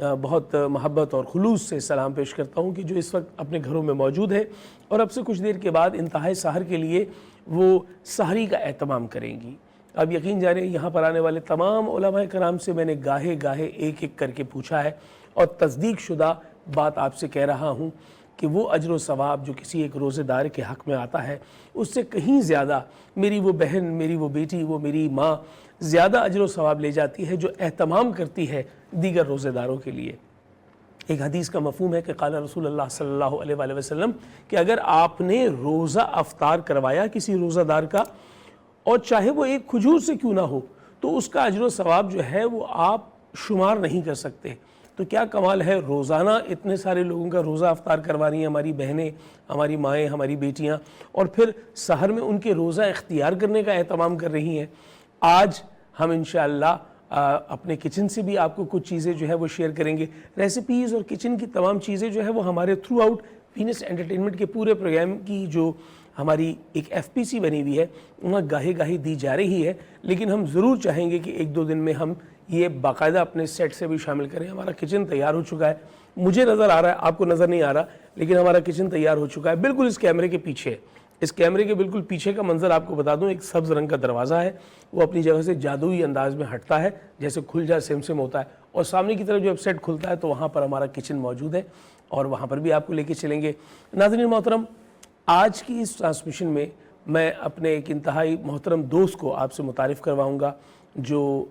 بہت محبت اور خلوص سے سلام پیش کرتا ہوں کہ جو اس وقت اپنے گھروں میں موجود ہے اور اب سے کچھ دیر کے بعد انتہائی سحر کے لیے وہ سحری کا اہتمام کریں گی۔ اب یقین جانیں یہاں پر آنے والے تمام علماء کرام سے میں نے گاہے گاہے ایک ایک کر کے پوچھا ہے اور تصدیق شدہ بات آپ سے کہہ رہا ہوں کہ وہ اجر و ثواب جو کسی ایک روزے دار کے حق میں آتا ہے اس سے کہیں زیادہ میری وہ بہن، میری وہ بیٹی، وہ میری ماں زیادہ اجر و ثواب لے جاتی ہے جو اہتمام کرتی ہے دیگر روزے داروں کے لیے۔ ایک حدیث کا مفہوم ہے کہ قال رسول اللہ صلی اللہ علیہ وآلہ وسلم کہ اگر آپ نے روزہ افطار کروایا کسی روزہ دار کا اور چاہے وہ ایک کھجور سے کیوں نہ ہو تو اس کا اجر و ثواب جو ہے وہ آپ شمار نہیں کر سکتے۔ تو کیا کمال ہے، روزانہ اتنے سارے لوگوں کا روزہ افطار کروا رہی ہیں ہماری بہنیں، ہماری مائیں، ہماری بیٹیاں، اور پھر سحر میں ان کے روزہ اختیار کرنے کا اہتمام کر رہی ہیں۔ آج ہم انشاءاللہ اپنے کچن سے بھی آپ کو کچھ چیزیں جو ہے وہ شیئر کریں گے، ریسیپیز اور کچن کی تمام چیزیں جو ہے وہ ہمارے تھرو آؤٹ وینس انٹرٹینمنٹ کے پورے پروگرام کی جو ہماری ایک FPC بنی ہوئی ہے وہاں گاہے گاہے دی جا رہی ہے، لیکن ہم ضرور چاہیں گے کہ ایک دو دن میں ہم یہ باقاعدہ اپنے سیٹ سے بھی شامل کریں۔ ہمارا کچن تیار ہو چکا ہے، مجھے نظر آ رہا ہے، آپ کو نظر نہیں آ رہا، لیکن ہمارا کچن تیار ہو چکا ہے بالکل اس کیمرے کے پیچھے۔ اس کیمرے کے بالکل پیچھے کا منظر آپ کو بتا دوں، ایک سبز رنگ کا دروازہ ہے، وہ اپنی جگہ سے جادوئی انداز میں ہٹتا ہے جیسے کھل جا سم ہوتا ہے، اور سامنے کی طرف جب سیٹ کھلتا ہے تو وہاں پر ہمارا کچن موجود ہے اور وہاں پر بھی آپ کو لے کے چلیں گے۔ ناظرین محترم، آج کی اس ٹرانسمیشن میں میں اپنے ایک انتہائی محترم دوست کو آپ سے متعارف کرواؤں گا جو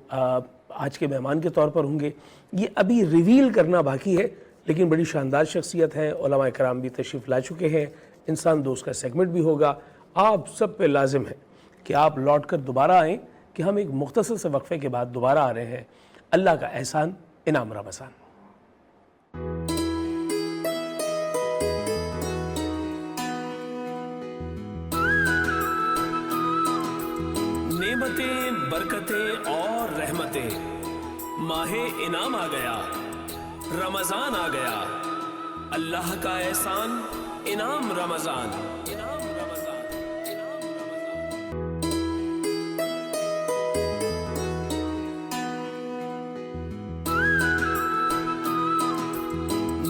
آج کے مہمان کے طور پر ہوں گے۔ یہ ابھی ریویل کرنا باقی ہے لیکن بڑی شاندار شخصیت ہے، علماء کرام بھی تشریف لا چکے ہیں، انسان دوست کا سیگمنٹ بھی ہوگا۔ آپ سب پہ لازم ہے کہ آپ لوٹ کر دوبارہ آئیں کہ ہم ایک مختصر سے وقفے کے بعد دوبارہ آ رہے ہیں۔ اللہ کا احسان، انعام رمضان۔ نعمتیں، برکتیں اور رحمتیں، ماہ انعام آ گیا، رمضان آ گیا، اللہ کا احسان، انعام رمضان۔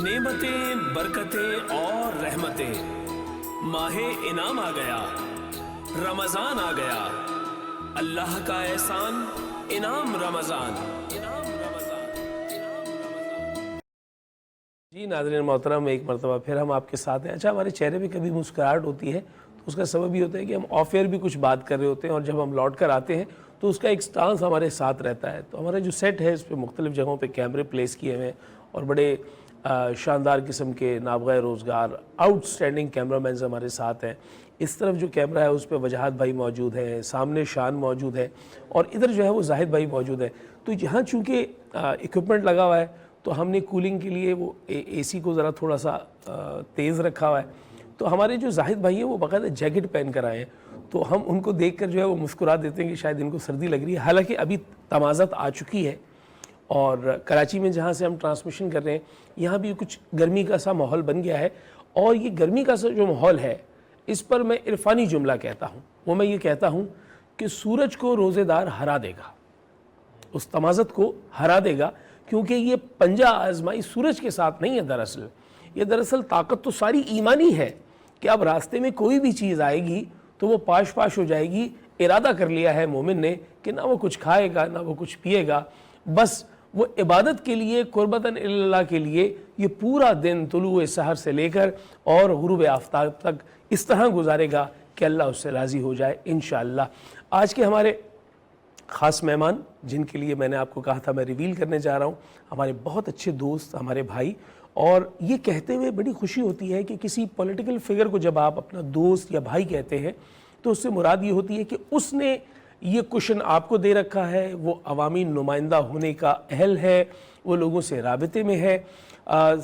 نعمتیں، برکتیں اور رحمتیں، ماہ انعام آ گیا، رمضان آ گیا، اللہ کا احسان، انعام رمضان۔ جی ناظرین محترم، ایک مرتبہ پھر ہم آپ کے ساتھ ہیں۔ اچھا، ہمارے چہرے پہ کبھی مسکراہٹ ہوتی ہے تو اس کا سبب یہ ہوتا ہے کہ ہم آف ایئر بھی کچھ بات کر رہے ہوتے ہیں اور جب ہم لوٹ کر آتے ہیں تو اس کا ایک سٹانس ہمارے ساتھ رہتا ہے۔ تو ہمارا جو سیٹ ہے اس پہ مختلف جگہوں پہ کیمرے پلیس کیے ہوئے ہیں اور بڑے شاندار قسم کے نابغہ روزگار آؤٹ سٹینڈنگ کیمرہ مینز ہمارے ساتھ ہیں۔ اس طرف جو کیمرہ ہے اس پہ وجاہت بھائی موجود ہیں، سامنے شان موجود ہے اور ادھر جو ہے وہ زاہد بھائی موجود ہے۔ تو یہاں چونکہ ایکوپمنٹ لگا ہوا ہے تو ہم نے کولنگ کے لیے وہ AC کو ذرا تھوڑا سا تیز رکھا ہوا ہے۔ تو ہمارے جو زاہد بھائی ہیں وہ باقاعدہ جیکٹ پہن کر آئے ہیں، تو ہم ان کو دیکھ کر جو ہے وہ مسکرا دیتے ہیں کہ شاید ان کو سردی لگ رہی ہے، حالانکہ ابھی تمازت آ چکی ہے۔ اور کراچی میں جہاں سے ہم ٹرانسمیشن کر رہے ہیں یہاں بھی کچھ گرمی کا سا ماحول بن گیا ہے، اور یہ گرمی کا سا جو ماحول ہے اس پر میں عرفانی جملہ کہتا ہوں، وہ میں یہ کہتا ہوں کہ سورج کو روزے دار ہرا دے گا، اس تمازت کو ہرا دے گا، کیونکہ یہ پنجہ آزمائی سورج کے ساتھ نہیں ہے، دراصل طاقت تو ساری ایمانی ہے کہ اب راستے میں کوئی بھی چیز آئے گی تو وہ پاش پاش ہو جائے گی۔ ارادہ کر لیا ہے مومن نے کہ نہ وہ کچھ کھائے گا نہ وہ کچھ پیے گا، بس وہ عبادت کے لیے، قربتاً اللہ کے لیے یہ پورا دن طلوع سحر سے لے کر اور غروب آفتاب تک اس طرح گزارے گا کہ اللہ اس سے راضی ہو جائے انشاءاللہ۔ آج کے ہمارے خاص مہمان جن کے لیے میں نے آپ کو کہا تھا میں ریویل کرنے جا رہا ہوں، ہمارے بہت اچھے دوست، ہمارے بھائی، اور یہ کہتے ہوئے بڑی خوشی ہوتی ہے کہ کسی پولیٹیکل فگر کو جب آپ اپنا دوست یا بھائی کہتے ہیں تو اس سے مراد یہ ہوتی ہے کہ اس نے یہ کشن آپ کو دے رکھا ہے، وہ عوامی نمائندہ ہونے کا اہل ہے، وہ لوگوں سے رابطے میں ہے۔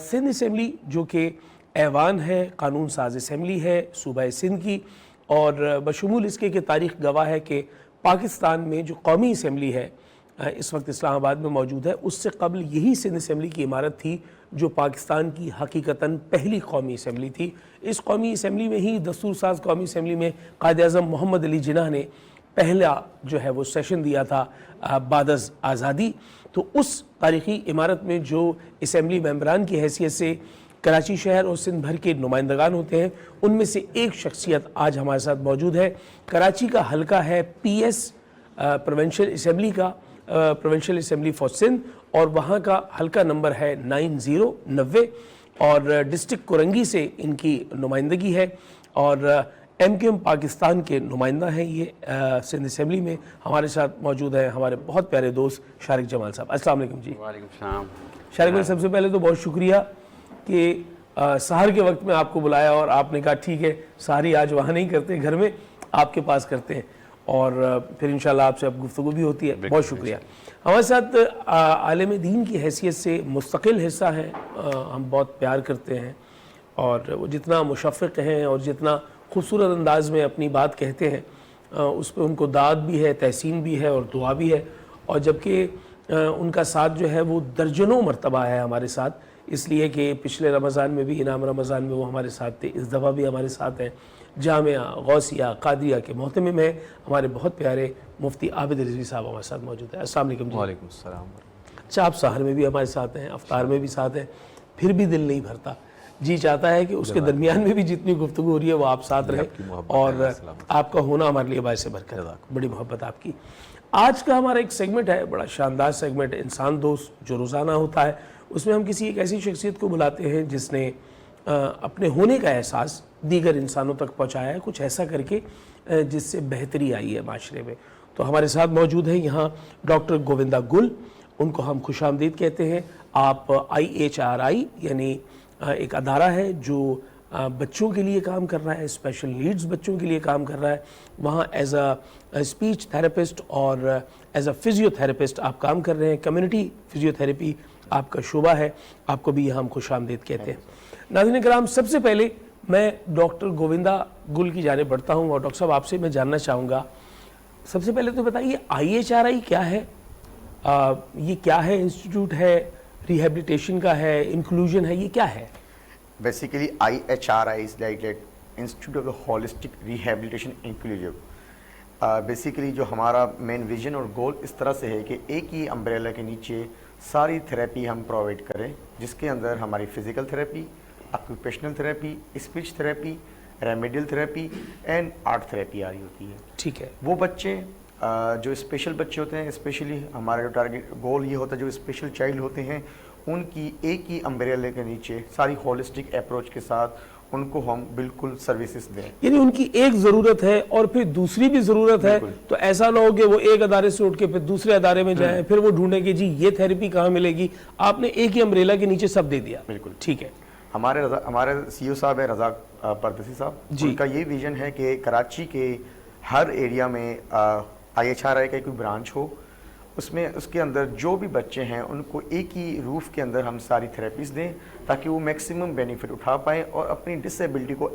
سندھ اسمبلی جو کہ ایوان ہے، قانون ساز اسمبلی ہے صوبہ سندھ کی، اور بشمول اس کے کہ تاریخ گواہ ہے کہ پاکستان میں جو قومی اسمبلی ہے اس وقت اسلام آباد میں موجود ہے، اس سے قبل یہی سندھ اسمبلی کی عمارت تھی جو پاکستان کی حقیقتاً پہلی قومی اسمبلی تھی۔ اس قومی اسمبلی میں ہی، دستور ساز قومی اسمبلی میں، قائد اعظم محمد علی جناح نے پہلا جو ہے وہ سیشن دیا تھا بعد از آزادی. تو اس تاریخی عمارت میں جو اسمبلی ممبران کی حیثیت سے کراچی شہر اور سندھ بھر کے نمائندگان ہوتے ہیں، ان میں سے ایک شخصیت آج ہمارے ساتھ موجود ہے. کراچی کا حلقہ ہے پی ایس پروونشل اسمبلی کا، پروونشل اسمبلی فار سندھ، اور وہاں کا حلقہ نمبر ہے 9090، اور ڈسٹرکٹ کورنگی سے ان کی نمائندگی ہے، اور ایم کیو ایم پاکستان کے نمائندہ ہیں یہ سندھ اسمبلی میں. ہمارے ساتھ موجود ہیں ہمارے بہت پیارے دوست شارق جمال صاحب. السلام علیکم جی. وعلیکم السلام. شارق بھائی، سب سے پہلے تو بہت شکریہ کہ سحر کے وقت میں آپ کو بلایا اور آپ نے کہا ٹھیک ہے، سحری آج وہاں نہیں کرتے، گھر میں آپ کے پاس کرتے ہیں، اور پھر انشاءاللہ آپ سے اب گفتگو بھی ہوتی ہے. بہت شکریہ. ہمارے ساتھ عالم دین کی حیثیت سے مستقل حصہ ہیں، ہم بہت پیار کرتے ہیں، اور وہ جتنا مشفق ہیں اور جتنا خوبصورت انداز میں اپنی بات کہتے ہیں، اس پہ ان کو داد بھی ہے، تحسین بھی ہے اور دعا بھی ہے. اور جبکہ ان کا ساتھ جو ہے وہ درجنوں مرتبہ ہے ہمارے ساتھ، اس لیے کہ پچھلے رمضان میں بھی، انعام رمضان میں وہ ہمارے ساتھ تھے، اس دفعہ بھی ہمارے ساتھ ہیں. جامعہ غوثیہ قادریہ کے محتمم ہیں ہمارے بہت پیارے مفتی عابد رضوی صاحب ہمارے ساتھ موجود ہیں. السلام علیکم جی. وعلیکم السلام. اچھا، آپ سحر میں بھی ہمارے ساتھ ہیں، افطار میں بھی ساتھ ہیں، پھر بھی دل نہیں بھرتا، جی چاہتا ہے کہ اس کے درمیان میں بھی جتنی گفتگو ہو رہی ہے وہ آپ ساتھ رہیں، اور آپ کا ہونا ہمارے لیے باعث برکت ہے. بڑی محبت آپ کی. آج کا ہمارا ایک سیگمنٹ ہے، بڑا شاندار سیگمنٹ، انسان دوست، جو روزانہ ہوتا ہے. اس میں ہم کسی ایک ایسی شخصیت کو بلاتے ہیں جس نے اپنے ہونے کا احساس دیگر انسانوں تک پہنچایا ہے، کچھ ایسا کر کے جس سے بہتری آئی ہے معاشرے میں. تو ہمارے ساتھ موجود ہیں یہاں ڈاکٹر گووندا گل، ان کو ہم خوش آمدید کہتے ہیں. آپ IHRI یعنی ایک ادارہ ہے جو بچوں کے لیے کام کر رہا ہے، اسپیشل نیڈز بچوں کے لیے کام کر رہا ہے. وہاں ایز اے اسپیچ تھراپسٹ اور ایز اے فزیو تھراپسٹ آپ کام کر رہے ہیں. کمیونٹی فزیو تھراپی آپ کا شعبہ ہے. آپ کو بھی یہاں ہم خوش آمدید کہتے ہیں. ناظرین کرام، سب سے پہلے میں ڈاکٹر گووندا گل کی جانب بڑھتا ہوں، اور ڈاکٹر صاحب آپ سے میں جاننا چاہوں گا، سب سے پہلے تو بتائیے IHRI کیا ہے؟ یہ کیا ہے؟ انسٹیٹیوٹ ہے، ریہیبلیٹیشن کا ہے، انکلوژن ہے، یہ کیا ہے؟ Basically, IHRI is like Institute of the Holistic Rehabilitation Inclusive. Basically جو ہمارا مین ویژن اور گول اس طرح سے ہے کہ ایک ہی امبریلا کے نیچے ساری تھراپی ہم پرووائڈ کریں، جس کے اندر ہماری physical therapy, occupational therapy, speech therapy, remedial therapy and art therapy آ رہی ہوتی ہے. ٹھیک ہے. وہ بچے جو اسپیشل بچے ہوتے ہیں، اسپیشلی ہمارا جو ٹارگیٹ گول یہ ہوتا ہے جو اسپیشل چائلڈ ہوتے ہیں، ان کی ایک ہی امبریلے کے نیچے ساری ہولسٹک اپروچ کے ساتھ ان کو ہم بالکل سروسز دیں. یعنی ان کی ایک ضرورت ہے اور پھر دوسری بھی ضرورت ہے، تو ایسا نہ ہو کہ وہ ایک ادارے سے اٹھ کے پھر دوسرے ادارے میں جائیں، پھر وہ ڈھونڈیں کہ جی یہ تھراپی کہاں ملے گی. آپ نے ایک ہی امبریلا کے نیچے سب دے دیا. بالکل ٹھیک ہے. ہمارے CEO صاحب ہے رزاق پردیسی صاحب، ان کا یہ ویژن ہے کہ کراچی کے ہر ایریا میں IHRI کا کوئی برانچ ہو، اس کے اندر جو بھی بچے ہیں ان کو ایک ہی روف کے اندر ہم ساری تھراپیز دیں، تاکہ وہ میکسیمم بینیفٹ اٹھا پائیں اور اپنی ڈس ایبلٹی کو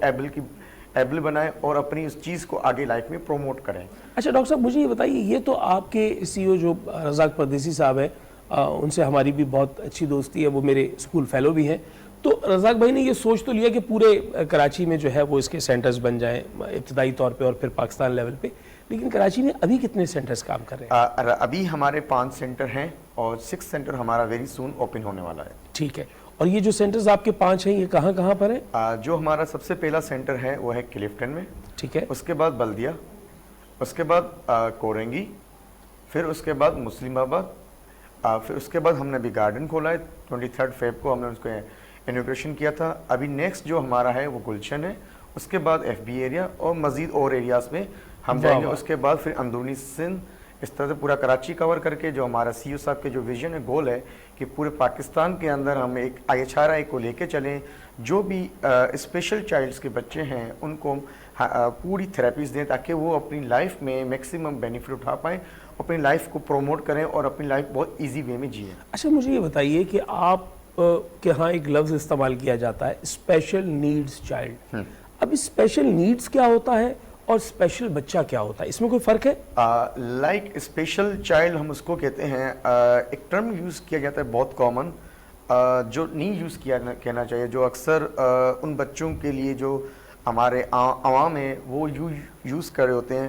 ایبل بنائیں اور اپنی اس چیز کو آگے لائف میں پروموٹ کریں. اچھا ڈاکٹر صاحب، مجھے یہ بتائیے، یہ تو آپ کے CEO جو رزاق پردیسی صاحب ہیں، ان سے ہماری بھی بہت اچھی دوستی ہے، وہ میرے اسکول فیلو بھی ہیں. تو رزاق بھائی نے یہ سوچ تو لیا کہ پورے کراچی میں جو ہے وہ اس کے سینٹرز بن جائیں ابتدائی طور پہ اور پھر پاکستان لیول پہ، لیکن کراچی میں ابھی کتنے سینٹرز کام کر رہے ہیں؟ ابھی ہمارے 5 سینٹر ہیں اور 6 سینٹر ہمارا ویری سون اوپن ہونے والا ہے. ٹھیک ہے. اور یہ جو سینٹرز آپ کے 5 ہیں، یہ کہاں کہاں پر ہیں؟ جو ہمارا سب سے پہلا سینٹر ہے وہ ہے کلفٹن میں. ٹھیک ہے. اس کے بعد بلدیہ، اس کے بعد کورنگی، پھر اس کے بعد مسلم آباد، پھر اس کے بعد ہم نے ابھی گارڈن کھولا ہے. 23 فیب کو ہم نے اس کو انوگریشن کیا تھا. ابھی نیکسٹ جو ہمارا ہے وہ گلشن ہے. اس کے بعد FB ایریا اور مزید اور ایریاز میں ہم جائیں گے. اس کے بعد پھر اندرونی سندھ، اس طرح سے پورا کراچی کور کر کے جو ہمارا CEO صاحب کے جو ویژن ہے، گول ہے کہ پورے پاکستان کے اندر ہم ایک IHRI کو لے کے چلیں. جو بھی اسپیشل چائلڈز کے بچے ہیں ان کو پوری تھراپیز دیں، تاکہ وہ اپنی لائف میں میکسیمم بینیفٹ اٹھا پائیں، اپنی لائف کو پروموٹ کریں اور اپنی لائف بہت ایزی وے میں جئیں. اچھا مجھے یہ بتائیے کہ آپ کے ہاں ایک لفظ استعمال کیا جاتا ہے اسپیشل نیڈز چائلڈ. اب اسپیشل نیڈز کیا ہوتا ہے اور اسپیشل بچہ کیا ہوتا ہے؟ اس میں کوئی فرق ہے؟ لائک اسپیشل چائلڈ ہم اس کو کہتے ہیں، ایک ٹرم یوز کیا جاتا ہے بہت کامن، جو نہیں یوز کہنا چاہیے، جو اکثر ان بچوں کے لیے جو ہمارے عوام ہیں وہ یوز کر رہے ہوتے ہیں.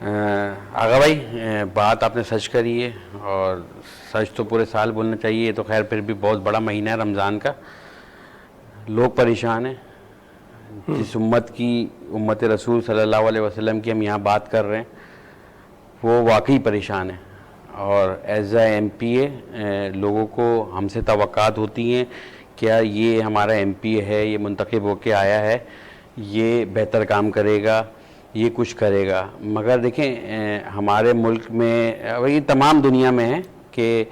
آغا بھائی بات آپ نے سچ کری ہے اور سچ تو پورے سال بولنا چاہیے. یہ تو خیر پھر بھی بہت بڑا مہینہ ہے رمضان کا. لوگ پریشان ہیں. جس امت رسول صلی اللہ علیہ وسلم کی ہم یہاں بات کر رہے ہیں وہ واقعی پریشان ہیں. اور ایز اے ایم پی اے لوگوں کو ہم سے توقعات ہوتی ہیں کیا یہ ہمارا ایم پی اے ہے, یہ منتخب ہو کے آیا ہے, یہ بہتر کام کرے گا, یہ کچھ کرے گا. مگر دیکھیں ہمارے ملک میں یہ تمام دنیا میں ہے کہ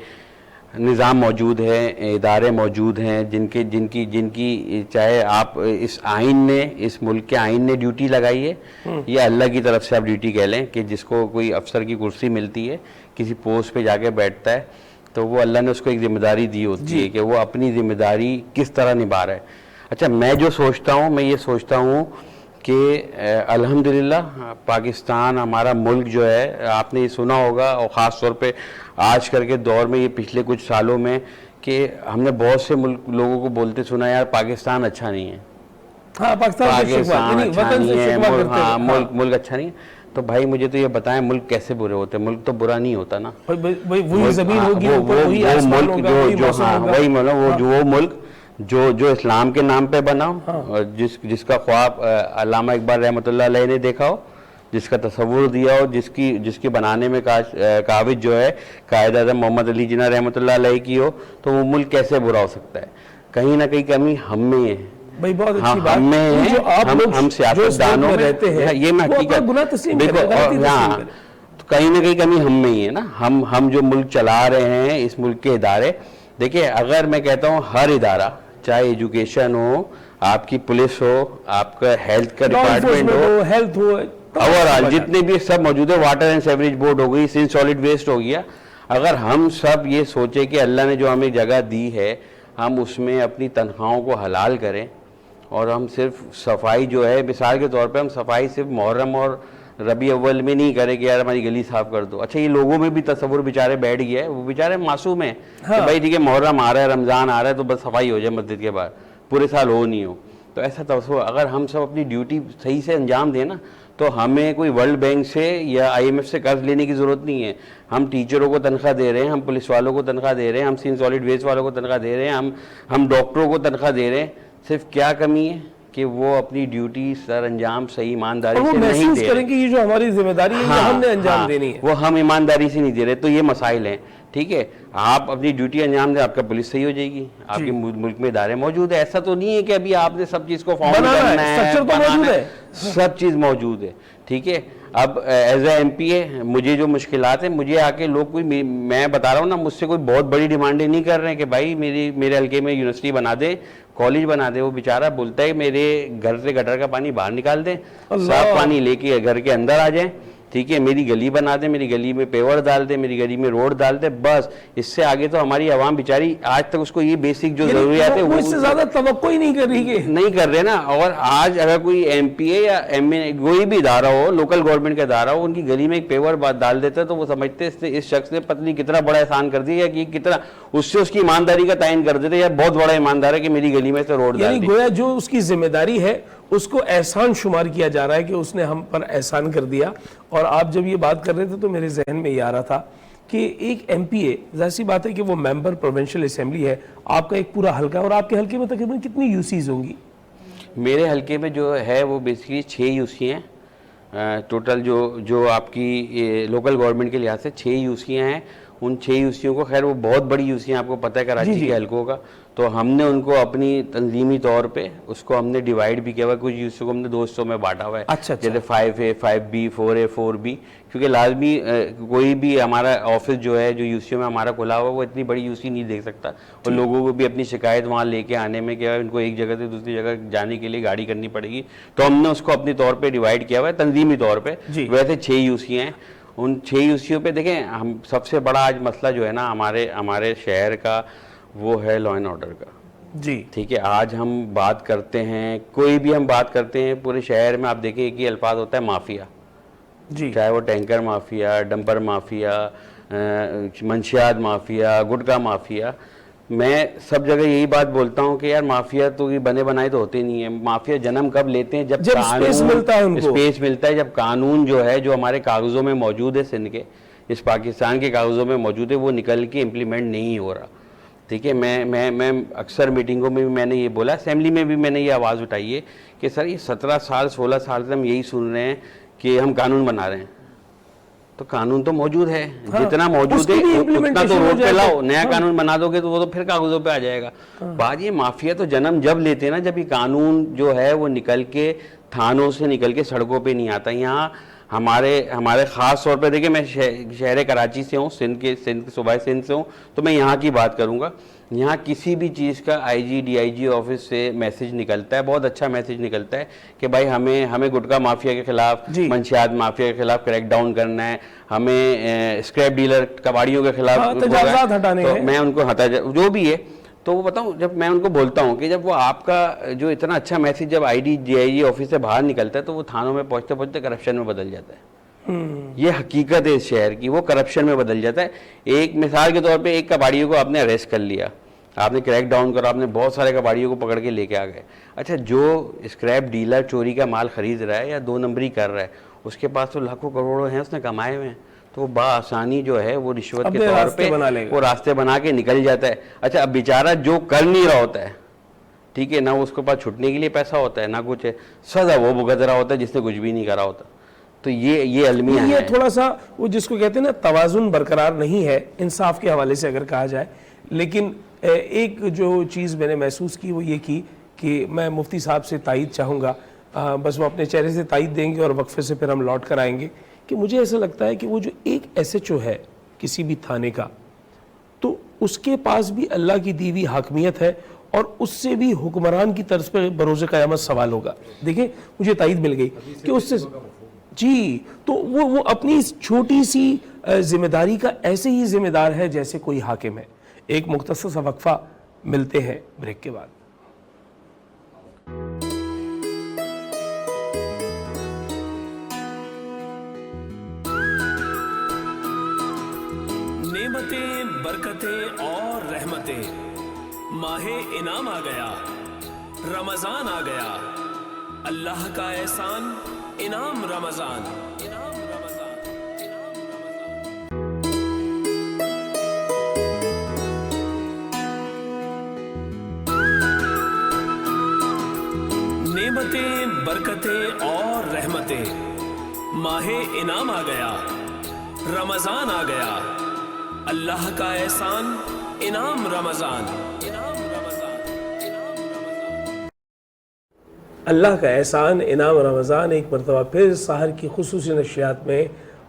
نظام موجود ہے, ادارے موجود ہیں جن کی چاہے آپ اس آئین نے, اس ملک کے آئین نے ڈیوٹی لگائی ہے یا اللہ کی طرف سے آپ ڈیوٹی کہہ لیں کہ جس کو کوئی افسر کی کرسی ملتی ہے, کسی پوسٹ پہ جا کے بیٹھتا ہے تو وہ اللہ نے اس کو ایک ذمہ داری دی ہوتی ہے کہ وہ اپنی ذمہ داری کس طرح نبھا رہا ہے. اچھا میں جو سوچتا ہوں, میں یہ سوچتا ہوں کہ الحمدللہ پاکستان ہمارا ملک جو ہے, آپ نے یہ سنا ہوگا اور خاص طور پہ آج کل کے دور میں یہ پچھلے کچھ سالوں میں کہ ہم نے بہت سے لوگوں کو بولتے سنا یار پاکستان اچھا نہیں ہے, پاکستان اچھا نہیں ہے, ملک اچھا نہیں ہے. تو بھائی مجھے تو یہ بتائیں ملک کیسے برے ہوتے ہیں؟ ملک تو برا نہیں ہوتا نا. وہی زمین ہوگی, وہی آسمان ہوگا, وہی موسم ہوگا. وہ ملک جو اسلام کے نام پہ بنا ہو اور جس کا خواب علامہ اقبال رحمۃ اللہ علیہ نے دیکھا ہو, جس کا تصور دیا ہو, جس کی بنانے میں کاوش جو ہے قائد اعظم محمد علی جناح رحمۃ اللہ علیہ کی ہو, تو وہ ملک کیسے برا ہو سکتا ہے؟ کہیں نہ کہیں کمی ہم میں ہے. بھائی بہت اچھی بات ہے جو آپ لوگ ہم سیاستدانوں میں رہتے ہیں یہ میں حقیقت گناہ تسلیم کریں, کہیں نہ کہیں کمی ہم میں ہی ہے نا. ہم جو ملک چلا رہے ہیں, اس ملک کے ادارے دیکھیں, اگر میں کہتا ہوں ہر ادارہ چاہے ایجوکیشن ہو, آپ کی پولیس ہو, آپ کا ہیلتھ کا ڈپارٹمنٹ ہو, ہیلتھ ہو, اوورآل جتنے بھی سب موجود ہے, واٹر اینڈ سیوریج بورڈ ہو گئی, سین سالڈ ویسٹ ہو گیا, اگر ہم سب یہ سوچیں کہ اللہ نے جو ہمیں جگہ دی ہے ہم اس میں اپنی تنخواہوں کو حلال کریں اور ہم صرف صفائی جو ہے, مثال کے طور پہ ہم صفائی صرف محرم اور ربیع اول میں نہیں کریں کہ یار ہماری گلی صاف کر دو. اچھا یہ لوگوں میں بھی تصور بیچارے بیٹھ گیا ہے, وہ بیچارے معصوم ہیں کہ بھائی ٹھیک ہے محرم آ رہا ہے, رمضان آ رہا ہے, تو بس صفائی ہو جائے مسجد کے باہر, پورے سال ہو نہیں ہو. تو ایسا تصور اگر ہم سب اپنی ڈیوٹی صحیح سے انجام دیں نا, تو ہمیں کوئی ورلڈ بینک سے یا آئی ایم ایف سے قرض لینے کی ضرورت نہیں ہے. ہم ٹیچروں کو تنخواہ دے رہے ہیں, ہم پولیس والوں کو تنخواہ دے رہے ہیں, ہم سین سالڈ ویسٹ والوں کو تنخواہ دے رہے ہیں, ہم ڈاکٹروں کو تنخواہ دے رہے ہیں. صرف کیا کمی ہے کہ وہ اپنی ڈیوٹی سر انجام صحیح ایمانداری سے نہیں دے رہے. کریں کہ یہ جو ہماری ذمہ داری ہے یہ ہم نے انجام دینی ہے, وہ ہم ایمانداری سے نہیں دے رہے. تو یہ مسائل ہیں. ٹھیک ہے, آپ اپنی ڈیوٹی انجام دیں, آپ کا پولیس صحیح ہو جائے گی, آپ کے ملک میں ادارے موجود ہیں. ایسا تو نہیں ہے کہ ابھی آپ نے سب چیز کو فارم کرنا ہے, سب چیز موجود ہے. ٹھیک ہے, اب ایز اے ایم پی اے مجھے جو مشکلات ہیں, مجھے آ کے لوگ کوئی, میں بتا رہا ہوں نا, مجھ سے کوئی بہت بڑی ڈیمانڈیں نہیں کر رہے ہیں کہ بھائی میرے حلقے میں یونیورسٹی بنا دے, کالج بنا دے. وہ بیچارہ بولتا ہے میرے گھر سے گٹر کا پانی باہر نکال دیں, صاف پانی لے کے گھر کے اندر آ جائیں. ٹھیک ہے, میری گلی بنا دیں, میری گلی میں پیور ڈال دیں, میری گلی میں روڈ ڈال دیں, بس. اس سے آگے تو ہماری عوام بیچاری آج تک اس کو یہ بیسک جو ضروریات ہے وہ اس سے زیادہ توقع ہی نہیں کر رہی, نہیں کر رہے نا. اور آج اگر کوئی ایم پی اے یا ایم اے کوئی بھی ادارہ ہو, لوکل گورنمنٹ کا ادارہ ہو, ان کی گلی میں ایک پیور ڈال دیتا ہے تو وہ سمجھتے اس شخص نے پتہ نہیں کتنا بڑا احسان کر دیا کہ کتنا, اس سے اس کی ایمانداری کا تعین کر دیتے یا بہت بڑا ایماندار ہے کہ میری گلی میں سے روڈ ڈال دی. گویا جو اس کی ذمہ داری ہے اس کو احسان شمار کیا جا رہا ہے کہ اس نے ہم پر احسان کر دیا. اور آپ جب یہ بات کر رہے تھے تو میرے ذہن میں یہ آ رہا تھا کہ ایک ایم پی اے, ظاہر سی بات ہے کہ وہ ممبر پروونشل اسمبلی ہے, آپ کا ایک پورا حلقہ ہے, اور آپ کے حلقے میں تقریباً کتنی یو سیز ہوں گی؟ میرے حلقے میں جو ہے وہ بیسکلی 6 یو سی ہیں ٹوٹل. جو آپ کی لوکل گورنمنٹ کے لحاظ سے 6 یو سیاں ہیں. ان 6 یو سیوں کو, خیر وہ بہت بڑی یو سی ہیں, آپ کو پتہ ہے کراچی کے حلقوں کا, تو ہم نے ان کو اپنی تنظیمی طور پہ اس کو ہم نے ڈیوائیڈ بھی کیا ہوا ہے. کچھ یو سی کو ہم نے 2 حصوں میں بانٹا ہوا ہے, جیسے 5A 5B 4A 4B, کیونکہ لازمی کوئی بھی ہمارا آفس جو ہے جو یو سیوں میں ہمارا کھلا ہوا ہے وہ اتنی بڑی یو سی نہیں دیکھ سکتا, اور لوگوں کو بھی اپنی شکایت وہاں لے کے آنے میں کیا ان کو ایک جگہ سے دوسری جگہ جانے کے لیے گاڑی کرنی پڑے گی. تو ہم نے اس کو اپنی طور پہ ڈیوائیڈ کیا ہوا ہے تنظیمی طور پہ. ویسے 6 یو سی ہیں. ان 6 یو سیوں پہ دیکھیں, ہم سب سے بڑا آج مسئلہ جو ہے نا ہمارے شہر کا, وہ ہے لا اینڈ آرڈر کا. جی ٹھیک ہے, آج ہم بات کرتے ہیں, کوئی بھی ہم بات کرتے ہیں, پورے شہر میں آپ دیکھیں ایک ہی الفاظ ہوتا ہے, مافیا. جی, چاہے وہ ٹینکر مافیا, ڈمپر مافیا, منشیات مافیا, گٹکا مافیا. میں سب جگہ یہی بات بولتا ہوں کہ یار مافیا تو یہ بنے بنائے تو ہوتے نہیں ہیں. مافیا جنم کب لیتے ہیں؟ جب اسپیس ملتا ہے ان کو. اسپیس ملتا ہے, جب قانون جو ہے جو ہمارے کاغذوں میں موجود ہے سندھ کے, اس پاکستان کے کاغذوں میں موجود ہے, وہ نکل کے امپلیمنٹ نہیں ہو رہا. ٹھیک ہے, میں اکثر میٹنگوں میں بھی میں نے یہ بولا, اسمبلی میں بھی میں نے یہ آواز اٹھائی ہے کہ سر یہ 17 سال 16 سال سے ہم یہی سن رہے ہیں کہ ہم قانون بنا رہے ہیں. تو قانون تو موجود ہے, جتنا موجود ہے اتنا تو روڈ پہ لاؤ. نیا قانون بنا دو گے تو وہ تو پھر کاغذوں پہ آ جائے گا. بات یہ مافیا تو جنم جب لیتے ہیں نا, جب یہ قانون جو ہے وہ نکل کے تھانوں سے نکل کے سڑکوں پہ نہیں آتا. یہاں ہمارے خاص طور پہ دیکھیں, میں شہر کراچی سے ہوں, سندھ صوبہ سندھ سے ہوں, تو میں یہاں کی بات کروں گا. یہاں کسی بھی چیز کا I G D I G office سے میسج نکلتا ہے, بہت اچھا میسج نکلتا ہے کہ بھائی ہمیں گٹکا مافیا کے خلاف, منشیات مافیا کے خلاف کریک ڈاؤن کرنا ہے, ہمیں اسکریپ ڈیلر کباڑیوں کے خلاف تجاوزات ہٹانے ہیں. تو میں ان کو جو بھی ہے تو وہ بتاؤں, جب میں ان کو بولتا ہوں کہ جب وہ آپ کا جو اتنا اچھا میسج جب I D I G office سے باہر نکلتا ہے تو وہ تھانوں میں پہنچتے پہنچتے کرپشن میں بدل جاتا ہے. یہ حقیقت ہے اس شہر کی, وہ کرپشن میں بدل جاتا ہے. ایک مثال کے طور پہ ایک کباڑیوں کو آپ نے اریسٹ کر لیا, آپ نے کریک ڈاؤن کرا, آپ نے بہت سارے کباڑیوں کو پکڑ کے لے کے آ گئے. اچھا, جو اسکریپ ڈیلر چوری کا مال خرید رہا ہے یا 2 نمبری کر رہا ہے, اس کے پاس تو لاکھوں کروڑوں ہیں اس نے کمائے ہوئے ہیں, تو وہ بآسانی جو ہے وہ رشوت کے طور پہ وہ راستے بنا کے نکل جاتا ہے. اچھا, اب بیچارہ جو کر نہیں رہا ہوتا ہے, ٹھیک ہے, نہ اس کے پاس چھٹنے کے لیے پیسہ ہوتا ہے, نہ کچھ ہے, سزا وہ بھگت رہا ہوتا ہے جس نے کچھ بھی نہیں کرا ہوتا. تو یہ المیہ ہے. یہ تھوڑا سا وہ جس کو کہتے ہیں نا توازن برقرار نہیں ہے انصاف کے حوالے سے اگر کہا جائے. لیکن ایک جو چیز میں نے محسوس کی وہ یہ کی کہ میں مفتی صاحب سے تائید چاہوں گا, بس وہ اپنے چہرے سے تائید دیں گے اور وقفے سے پھر ہم لوٹ کر آئیں گے, کہ مجھے ایسا لگتا ہے کہ وہ جو ایک ایس ایچ او ہے کسی بھی تھانے کا, تو اس کے پاس بھی اللہ کی دی ہوئی حاکمیت ہے اور اس سے بھی حکمران کی طرز پہ بروز قیامت سوال ہوگا. دیکھیں مجھے تائید مل گئی کہ اس سے جی, تو وہ اپنی چھوٹی سی ذمہ داری کا ایسے ہی ذمہ دار ہے جیسے کوئی حاکم ہے. ایک مختصر سا وقفہ, ملتے ہیں بریک کے بعد. نعمتیں, برکتیں اور رحمتیں, ماہ انعام آ گیا, رمضان آ گیا, اللہ کا احسان انعام رمضان. نعمتیں, برکتیں اور رحمتیں, ماہ انعام آ گیا, رمضان آ گیا, اللہ کا احسان انعام رمضان. اللہ کا احسان انعام رمضان ایک مرتبہ پھر سحر کی خصوصی نشریات میں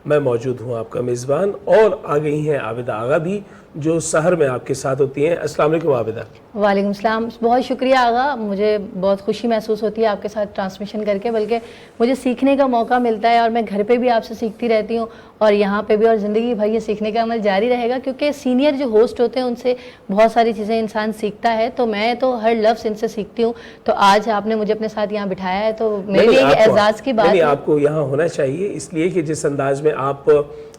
میں موجود ہوں, آپ کا میزبان, اور آ گئی ہیں عابدہ آغا بھی جو سحر میں آپ کے ساتھ ہوتی ہیں. السلام علیکم عابدہ. وعلیکم السلام. بہت شکریہ آغا, مجھے بہت خوشی محسوس ہوتی ہے آپ کے ساتھ ٹرانسمیشن کر کے, بلکہ مجھے سیکھنے کا موقع ملتا ہے اور میں گھر پہ بھی آپ سے سیکھتی رہتی ہوں اور یہاں پہ بھی, اور زندگی بھر یہ سیکھنے کا عمل جاری رہے گا کیونکہ سینئر جو ہوسٹ ہوتے ہیں ان سے بہت ساری چیزیں انسان سیکھتا ہے. تو میں تو ہر لفظ ان سے سیکھتی ہوں. تو آج آپ نے مجھے اپنے ساتھ یہاں بٹھایا ہے تو میرے لیے ایک اعزاز کی بات ہے. آپ کو یہاں ہونا چاہیے اس لیے کہ جس انداز میں آپ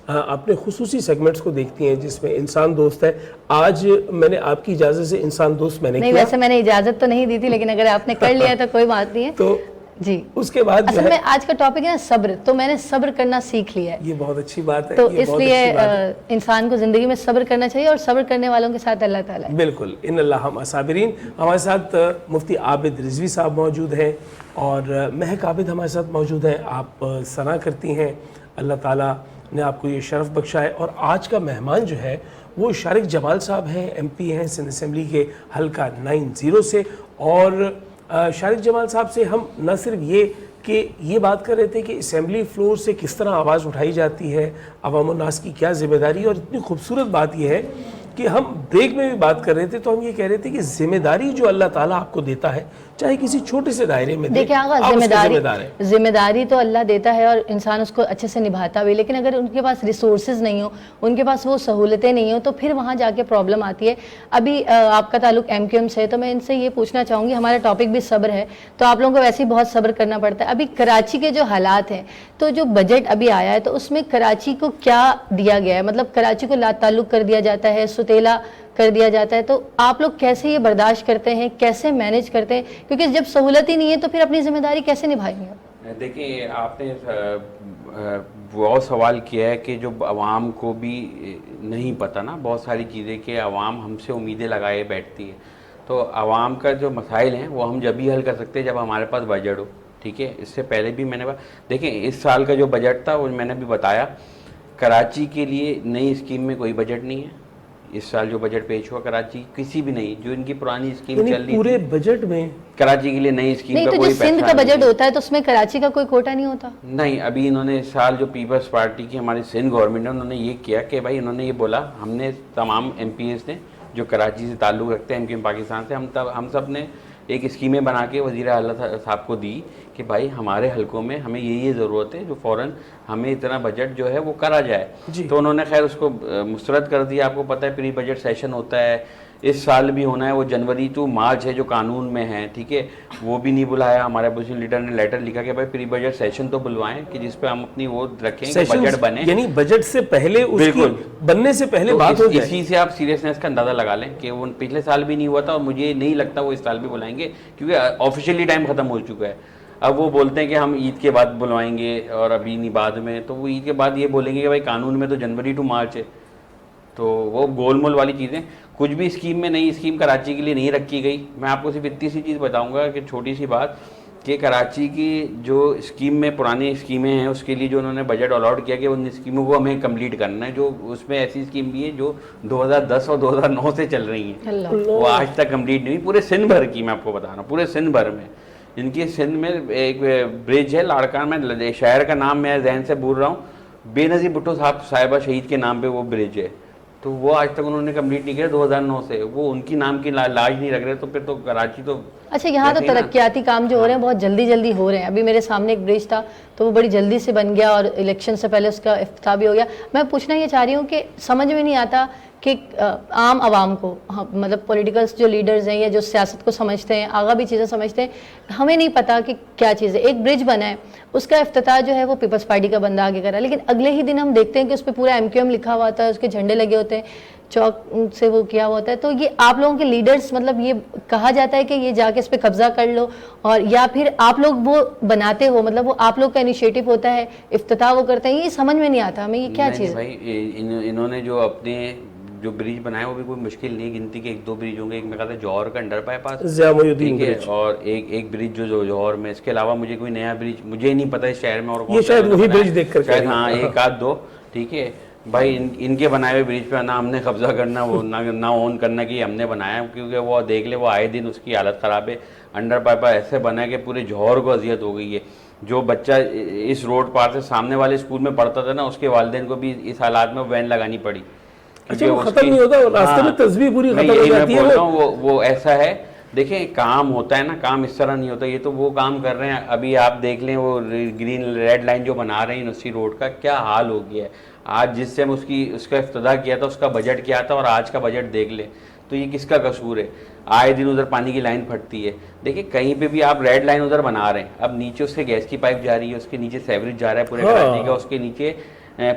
اپنے خصوصی سیگمنٹس کو دیکھتی ہیں جس میں انسان دوست ہے. آج میں نے آپ کی اجازت سے انسان دوست میں نے نہیں, ویسے میں نے اجازت تو نہیں دی تھی, لیکن اگر آپ نے کر لیا تو کوئی بات نہیں ہے. تو جی, اس کے بعد اصل میں آج کا ٹاپک ہے نا صبر, تو میں نے صبر کرنا سیکھ لیا ہے. یہ بہت اچھی بات ہے. تو اس لیے انسان کو زندگی میں صبر کرنا چاہیے, اور صبر کرنے والوں کے ساتھ اللہ تعالیٰ ہے. بالکل, ان اللہ مع الصابرین. ہمارے ساتھ مفتی عابد رضوی صاحب موجود ہیں اور مہک عابد ہمارے ساتھ موجود ہیں. آپ ثنا کرتی ہیں, اللہ تعالیٰ نے آپ کو یہ شرف بخشا ہے. اور آج کا مہمان جو ہے وہ شارق جمال صاحب ہیں, ایم پی ہیں سندھ اسمبلی کے حلقہ 90 سے. اور شارق جمال صاحب سے ہم نہ صرف یہ بات کر رہے تھے کہ اسمبلی فلور سے کس طرح آواز اٹھائی جاتی ہے, عوام الناس کی کیا ذمہ داری, اور اتنی خوبصورت بات یہ ہے کہ ہم بریک میں بھی بات کر رہے تھے تو ہم یہ کہہ رہے تھے کہ ذمہ داری جو اللہ تعالیٰ آپ کو دیتا ہے چاہے کسی چھوٹے سے دائرے میں دیکھیں آغا, ذمہ داری تو اللہ دیتا ہے اور انسان اس کو اچھے سے نبھاتا بھی, لیکن اگر ان کے پاس ریسورسز نہیں ہوں, ان کے پاس وہ سہولتیں نہیں ہوں, تو پھر وہاں جا کے پرابلم آتی ہے. ابھی آپ کا تعلق ایم کیو ایم سے ہے تو میں ان سے یہ پوچھنا چاہوں گی, ہمارا ٹاپک بھی صبر ہے, تو آپ لوگوں کو ویسے ہی بہت صبر کرنا پڑتا ہے. ابھی کراچی کے جو حالات ہیں, تو جو بجٹ ابھی آیا ہے تو اس میں کراچی کو کیا دیا گیا ہے, مطلب کراچی کو لا تعلق کر دیا جاتا ہے, سوتیلا کر دیا جاتا ہے. تو آپ لوگ کیسے یہ برداشت کرتے ہیں, کیسے مینیج کرتے ہیں, کیونکہ جب سہولت ہی نہیں ہے تو پھر اپنی ذمہ داری کیسے نبھائیں گے؟ دیکھیں آپ نے وہ سوال کیا ہے کہ جو عوام کو بھی نہیں پتہ نا بہت ساری چیزیں, کہ عوام ہم سے امیدیں لگائے بیٹھتی ہے. تو عوام کا جو مسائل ہیں وہ ہم جب ہی حل کر سکتے ہیں جب ہمارے پاس بجٹ ہو. ٹھیک ہے, اس سے پہلے بھی میں نے دیکھیں اس سال کا جو بجٹ تھا وہ میں نے بھی بتایا, کراچی کے لیے نئی اسکیم میں کوئی بجٹ نہیں ہے. اس سال جو بجٹ پیش ہوا کراچی کسی بھی نہیں, جو ان کی پرانی اسکیم چل رہی پورے بجٹ میں کراچی کے لیے نئی اسکیم نہیں, کا تو کوئی جو سندھ کا پیسہ بجٹ ہوتا ہے تو اس میں کراچی کا کوئی کوٹا نہیں ہوتا؟ نہیں. ابھی انہوں نے اس سال جو پیپلز پارٹی کی ہماری سندھ گورنمنٹ ہے, انہوں نے یہ کیا کہ بھائی انہوں نے یہ بولا, ہم نے تمام ایم پی ایس نے جو کراچی سے تعلق رکھتے ہیں MKM پاکستان سے, ہم سب نے ایک اسکیمیں بنا کے وزیر اعلیٰ صاحب کو دی کہ بھائی ہمارے حلقوں میں ہمیں یہ ضرورت ہے جو فوراً ہمیں اتنا بجٹ جو ہے وہ کرا جائے. تو انہوں نے خیر اس کو مسترد کر دیا. آپ کو پتہ ہے پری بجٹ سیشن ہوتا ہے, اس سال بھی ہونا ہے, وہ جنوری ٹو مارچ ہے جو قانون میں ہے. ٹھیک ہے, وہ بھی نہیں بلایا. ہمارے اپوزیشن لیڈر نے لیٹر لکھا کہ بھائی پری بجٹ سیشن تو بلوائیں کہ جس پہ ہم اپنی وہ رکھیں کہ بجٹ بنے, یعنی بجٹ سے پہلے, اس کی بالکل بننے سے پہلے بات ہو جائے. اسی سے آپ سیریسنیس کا اندازہ لگا لیں کہ وہ پچھلے سال بھی نہیں ہوا تھا, اور مجھے نہیں لگتا وہ اس سال بھی بلائیں گے کیونکہ آفیشیلی ٹائم ختم ہو چکا ہے. اب وہ بولتے ہیں کہ ہم عید کے بعد بلوائیں گے اور ابھی نہیں بعد میں, تو وہ عید کے بعد یہ بولیں گے کہ بھائی قانون میں تو جنوری ٹو مارچ ہے. تو وہ گول مول والی چیزیں, کچھ بھی اسکیم میں نئی اسکیم کراچی کے لیے نہیں رکھی گئی. میں آپ کو صرف اتنی سی چیز بتاؤں گا کہ چھوٹی سی بات, کہ کراچی کی جو اسکیم میں پرانی اسکیمیں ہیں اس کے لیے جو انہوں نے بجٹ الاٹ کیا کہ ان اسکیموں کو ہمیں کمپلیٹ کرنا ہے. جو اس میں ایسی اسکیم بھی ہے جو 2010 اور 2009 سے چل رہی ہیں, وہ آج تک کمپلیٹ نہیں ہوئی. پورے سندھ بھر کی میں آپ کو بتا رہا ہوں, پورے سندھ بھر میں. ان کی سندھ میں ایک برج ہے لاڑکان میں, شہر کا نام میں ذہن سے بھول رہا ہوں, بے نظیر بھٹو صاحبہ شہید کے نام پہ وہ برج ہے. تو وہ آج تک انہوں نے کمپلیٹ نہیں کیا 2009 سے. وہ ان کی نام کی لاج نہیں رکھ رہے, تو پھر تو کراچی تو اچھا. یہاں تو ترقیاتی کام جو ہو رہے ہیں بہت جلدی ہو رہے ہیں. ابھی میرے سامنے ایک برج تھا تو وہ بڑی جلدی سے بن گیا, اور الیکشن سے پہلے اس کا افتتاح بھی ہو گیا. میں پوچھنا یہ چاہ رہی ہوں کہ سمجھ میں نہیں آتا کہ عام عوام کو, مطلب پولیٹیکلس جو لیڈرز ہیں یا جو سیاست کو سمجھتے ہیں, آگاہ بھی چیزیں سمجھتے ہیں, ہمیں نہیں پتا کہ کیا چیز ہے. ایک برج بنا ہے, اس کا افتتاح جو ہے وہ پیپلز پارٹی کا بندہ آگے کرا, لیکن اگلے ہی دن ہم دیکھتے ہیں کہ اس پہ پورا MKM لکھا ہوا ہوتا ہے, اس کے جھنڈے لگے ہوتے ہیں, چوک سے وہ کیا ہوتا ہے. تو یہ آپ لوگوں کے لیڈرز, مطلب یہ کہا جاتا ہے کہ یہ جا کے اس پہ قبضہ کر لو, اور یا پھر آپ لوگ وہ بناتے ہو, مطلب وہ آپ لوگ کا انیشیٹو ہوتا ہے, افتتاح وہ کرتے ہیں, یہ سمجھ میں نہیں آتا ہمیں یہ کیا چیز ہے. بھائی انہوں نے جو اپنے جو برج بنائے وہ بھی کوئی مشکل نہیں, گنتی کے 1-2 برج ہوں گے. ایک میں کہا تھا جوہر کا انڈر بائی پاس, ٹھیک ہے, اور ایک برج جو جوہر میں. اس کے علاوہ مجھے کوئی نیا برج مجھے نہیں پتا اس شہر میں اور یہ شاید وہی برج دیکھ کر شاید, ہاں 1-2. ٹھیک ہے بھائی, ان کے بنائے ہوئے برج پہ نہ ہم نے قبضہ کرنا, وہ نہ اون کرنا کہ ہم نے بنایا, کیونکہ وہ دیکھ لے وہ آئے دن اس کی حالت خراب ہے. انڈر پائپا ایسے بنا ہے کہ پورے جوہر کو اذیت ہو گئی ہے. جو بچہ اس روڈ پار سے سامنے والے اسکول میں پڑھتا تھا نا, اس کے والدین کو بھی اس حالات میں وین لگانی پڑی. اچھا, وہ ختم نہیں ہوتا, راستے میں تصویر پوری ختم ہو جاتی ہے. وہ ایسا ہے. دیکھیں کام ہوتا ہے نا, کام اس طرح نہیں ہوتا. یہ تو وہ کام کر رہے ہیں, ابھی آپ دیکھ لیں وہ گرین ریڈ لائن جو بنا رہے ہیں یونیورسٹی روڈ کا, کیا حال ہو گیا ہے. آج جس سے ہم اس کا افتتاح کیا تھا اس کا بجٹ کیا تھا, اور آج کا بجٹ دیکھ لیں. تو یہ کس کا قصور ہے؟ آئے دن ادھر پانی کی لائن پھٹتی ہے. دیکھیں کہیں پہ بھی آپ ریڈ لائن ادھر بنا رہے ہیں, اب نیچے اس سے گیس کی پائپ جا رہی ہے, اس کے نیچے سیوریج جا رہا ہے پورے کراچی کا, اس کے نیچے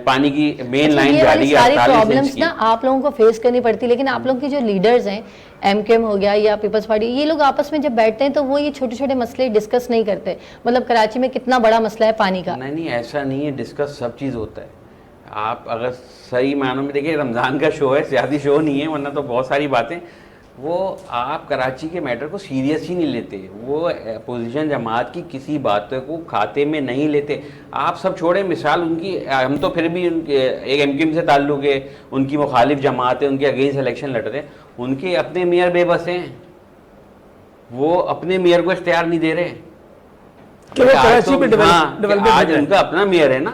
پانی کی مین لائن جا رہی ہے. ساری پرابلمس نا آپ لوگوں کو فیس کرنی پڑتی, لیکن آپ لوگوں کی جو لیڈرز ہیں, MKM ہو گیا یا پیپلز پارٹی, یہ لوگ آپس میں جب بیٹھتے ہیں تو وہ یہ چھوٹے چھوٹے مسئلے ڈسکس نہیں کرتے. مطلب کراچی میں کتنا بڑا مسئلہ ہے پانی کا. نہیں ایسا نہیں ہے, ڈسکس سب چیز ہوتا ہے. آپ اگر صحیح معنوں میں دیکھیں, رمضان کا شو ہے, سیاسی شو نہیں ہے, ورنہ تو بہت ساری باتیں. وہ آپ کراچی کے میٹر کو سیریس ہی نہیں لیتے, وہ اپوزیشن جماعت کی کسی بات کو کھاتے میں نہیں لیتے. آپ سب چھوڑیں مثال ان کی, ہم تو پھر بھی ایک MKM سے تعلق ہے, ان کی مخالف جماعت ہے, ان کے اگینسٹ الیکشن لڑ رہے ہیں, ان کے اپنے میئر بے بس ہیں, وہ اپنے میئر کو اختیار نہیں دے رہے. آج ان کا اپنا میئر ہے نا,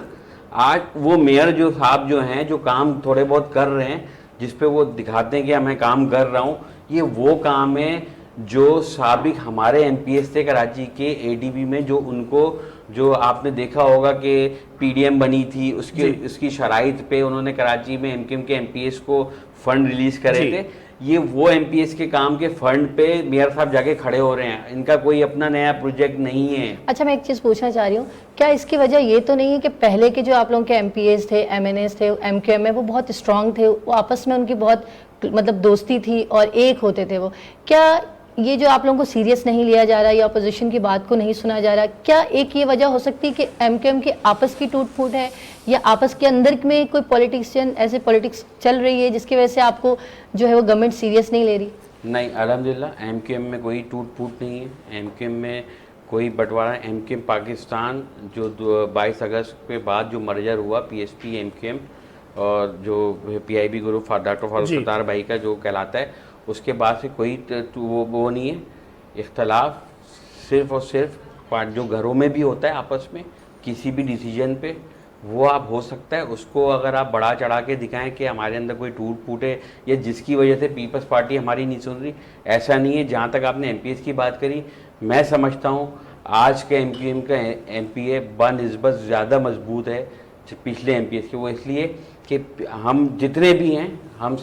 آج وہ میئر جو صاحب جو ہیں, جو کام تھوڑے بہت کر رہے ہیں, جس پہ وہ دکھاتے ہیں کہ میں کام کر رہا ہوں, یہ وہ کام ہے جو سابق ہمارے MPs تھے کراچی کے ADB میں, جو ان کو, جو آپ نے دیکھا ہوگا کہ PDM بنی تھی, اس کی شرائط پہ انہوں نے کراچی میں MKM کے MPs کو فنڈ ریلیز کرے تھے. یہ وہ ایم پی ایس کے کام کے فنڈ پہ میئر صاحب جا کے کھڑے ہو رہے ہیں, ان کا کوئی اپنا نیا پروجیکٹ نہیں ہے. اچھا میں ایک چیز پوچھنا چاہ رہی ہوں, کیا اس کی وجہ یہ تو نہیں ہے کہ پہلے کے جو آپ لوگوں کے ایم پی ایز تھے, ایم این ایز تھے, ایم کیو ایم میں, وہ بہت اسٹرانگ تھے, وہ آپس میں ان کی بہت مطلب دوستی تھی اور ایک ہوتے تھے وہ, کیا یہ جو آپ لوگوں کو سیریس نہیں لیا جا رہا یا اپوزیشن کی بات کو نہیں سنا جا رہا, کیا ایک یہ وجہ ہو سکتی کہ ایم کیو ایم کی آپس کی ٹوٹ پھوٹ ہے, یا آپس کے اندر میں کوئی پولیٹیشین ایسے پولیٹکس چل رہی ہے جس کی وجہ سے آپ کو جو ہے وہ گورنمنٹ سیریس نہیں لے رہی؟ نہیں, الحمدللہ ایم کیو ایم میں کوئی ٹوٹ پھوٹ نہیں ہے, ایم کیو ایم میں کوئی بٹوارا. ایم کیو ایم پاکستان جو 22 اگست کے بعد جو مرجر ہوا P S P M Q M اور جو P I B group doctor Farooq Sattar بھائی کا جو کہلاتا ہے, اس کے بعد سے کوئی وہ نہیں ہے اختلاف. صرف اور صرف جو گھروں میں بھی ہوتا ہے آپس میں کسی بھی ڈیسیجن پہ, وہ آپ ہو سکتا ہے اس کو اگر آپ بڑھا چڑھا کے دکھائیں کہ ہمارے اندر کوئی ٹوٹ پھوٹ ہے یا جس کی وجہ سے پیپلز پارٹی ہماری نہیں سن رہی, ایسا نہیں ہے. جہاں تک آپ نے ایم پی ایس کی بات کری, میں سمجھتا ہوں آج کے ایم کیو ایم کا ایم پی اے بنسبت زیادہ مضبوط ہے پچھلے ایم پی ایس کے. وہ اس لیے کہ ہم جتنے بھی ہیں ہم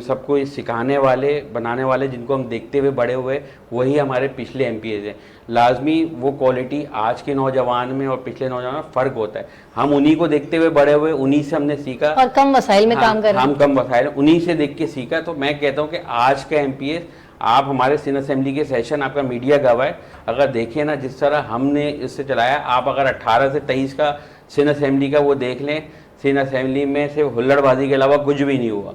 سب کو سکھانے والے بنانے والے جن کو ہم دیکھتے ہوئے بڑے ہوئے, وہی ہمارے پچھلے ایم پی ایز ہیں. لازمی وہ کوالٹی آج کے نوجوان میں اور پچھلے نوجوان میں فرق ہوتا ہے. ہم انہی کو دیکھتے ہوئے بڑے ہوئے, انہی سے ہم نے سیکھا, اور کم وسائل میں کام کر رہے ہیں, ہم کم وسائل انہی سے دیکھ کے سیکھا. تو میں کہتا ہوں کہ آج کا ایم پی ایس, آپ ہمارے سین اسمبلی کے سیشن, آپ کا میڈیا گواہ ہے, اگر دیکھیں نا جس طرح ہم نے اس سے چلایا, آپ اگر 18 سے 23 کا سین اسمبلی کا وہ دیکھ لیں, سین اسمبلی میں صرف ہلڑ بازی کے علاوہ کچھ بھی نہیں ہوا.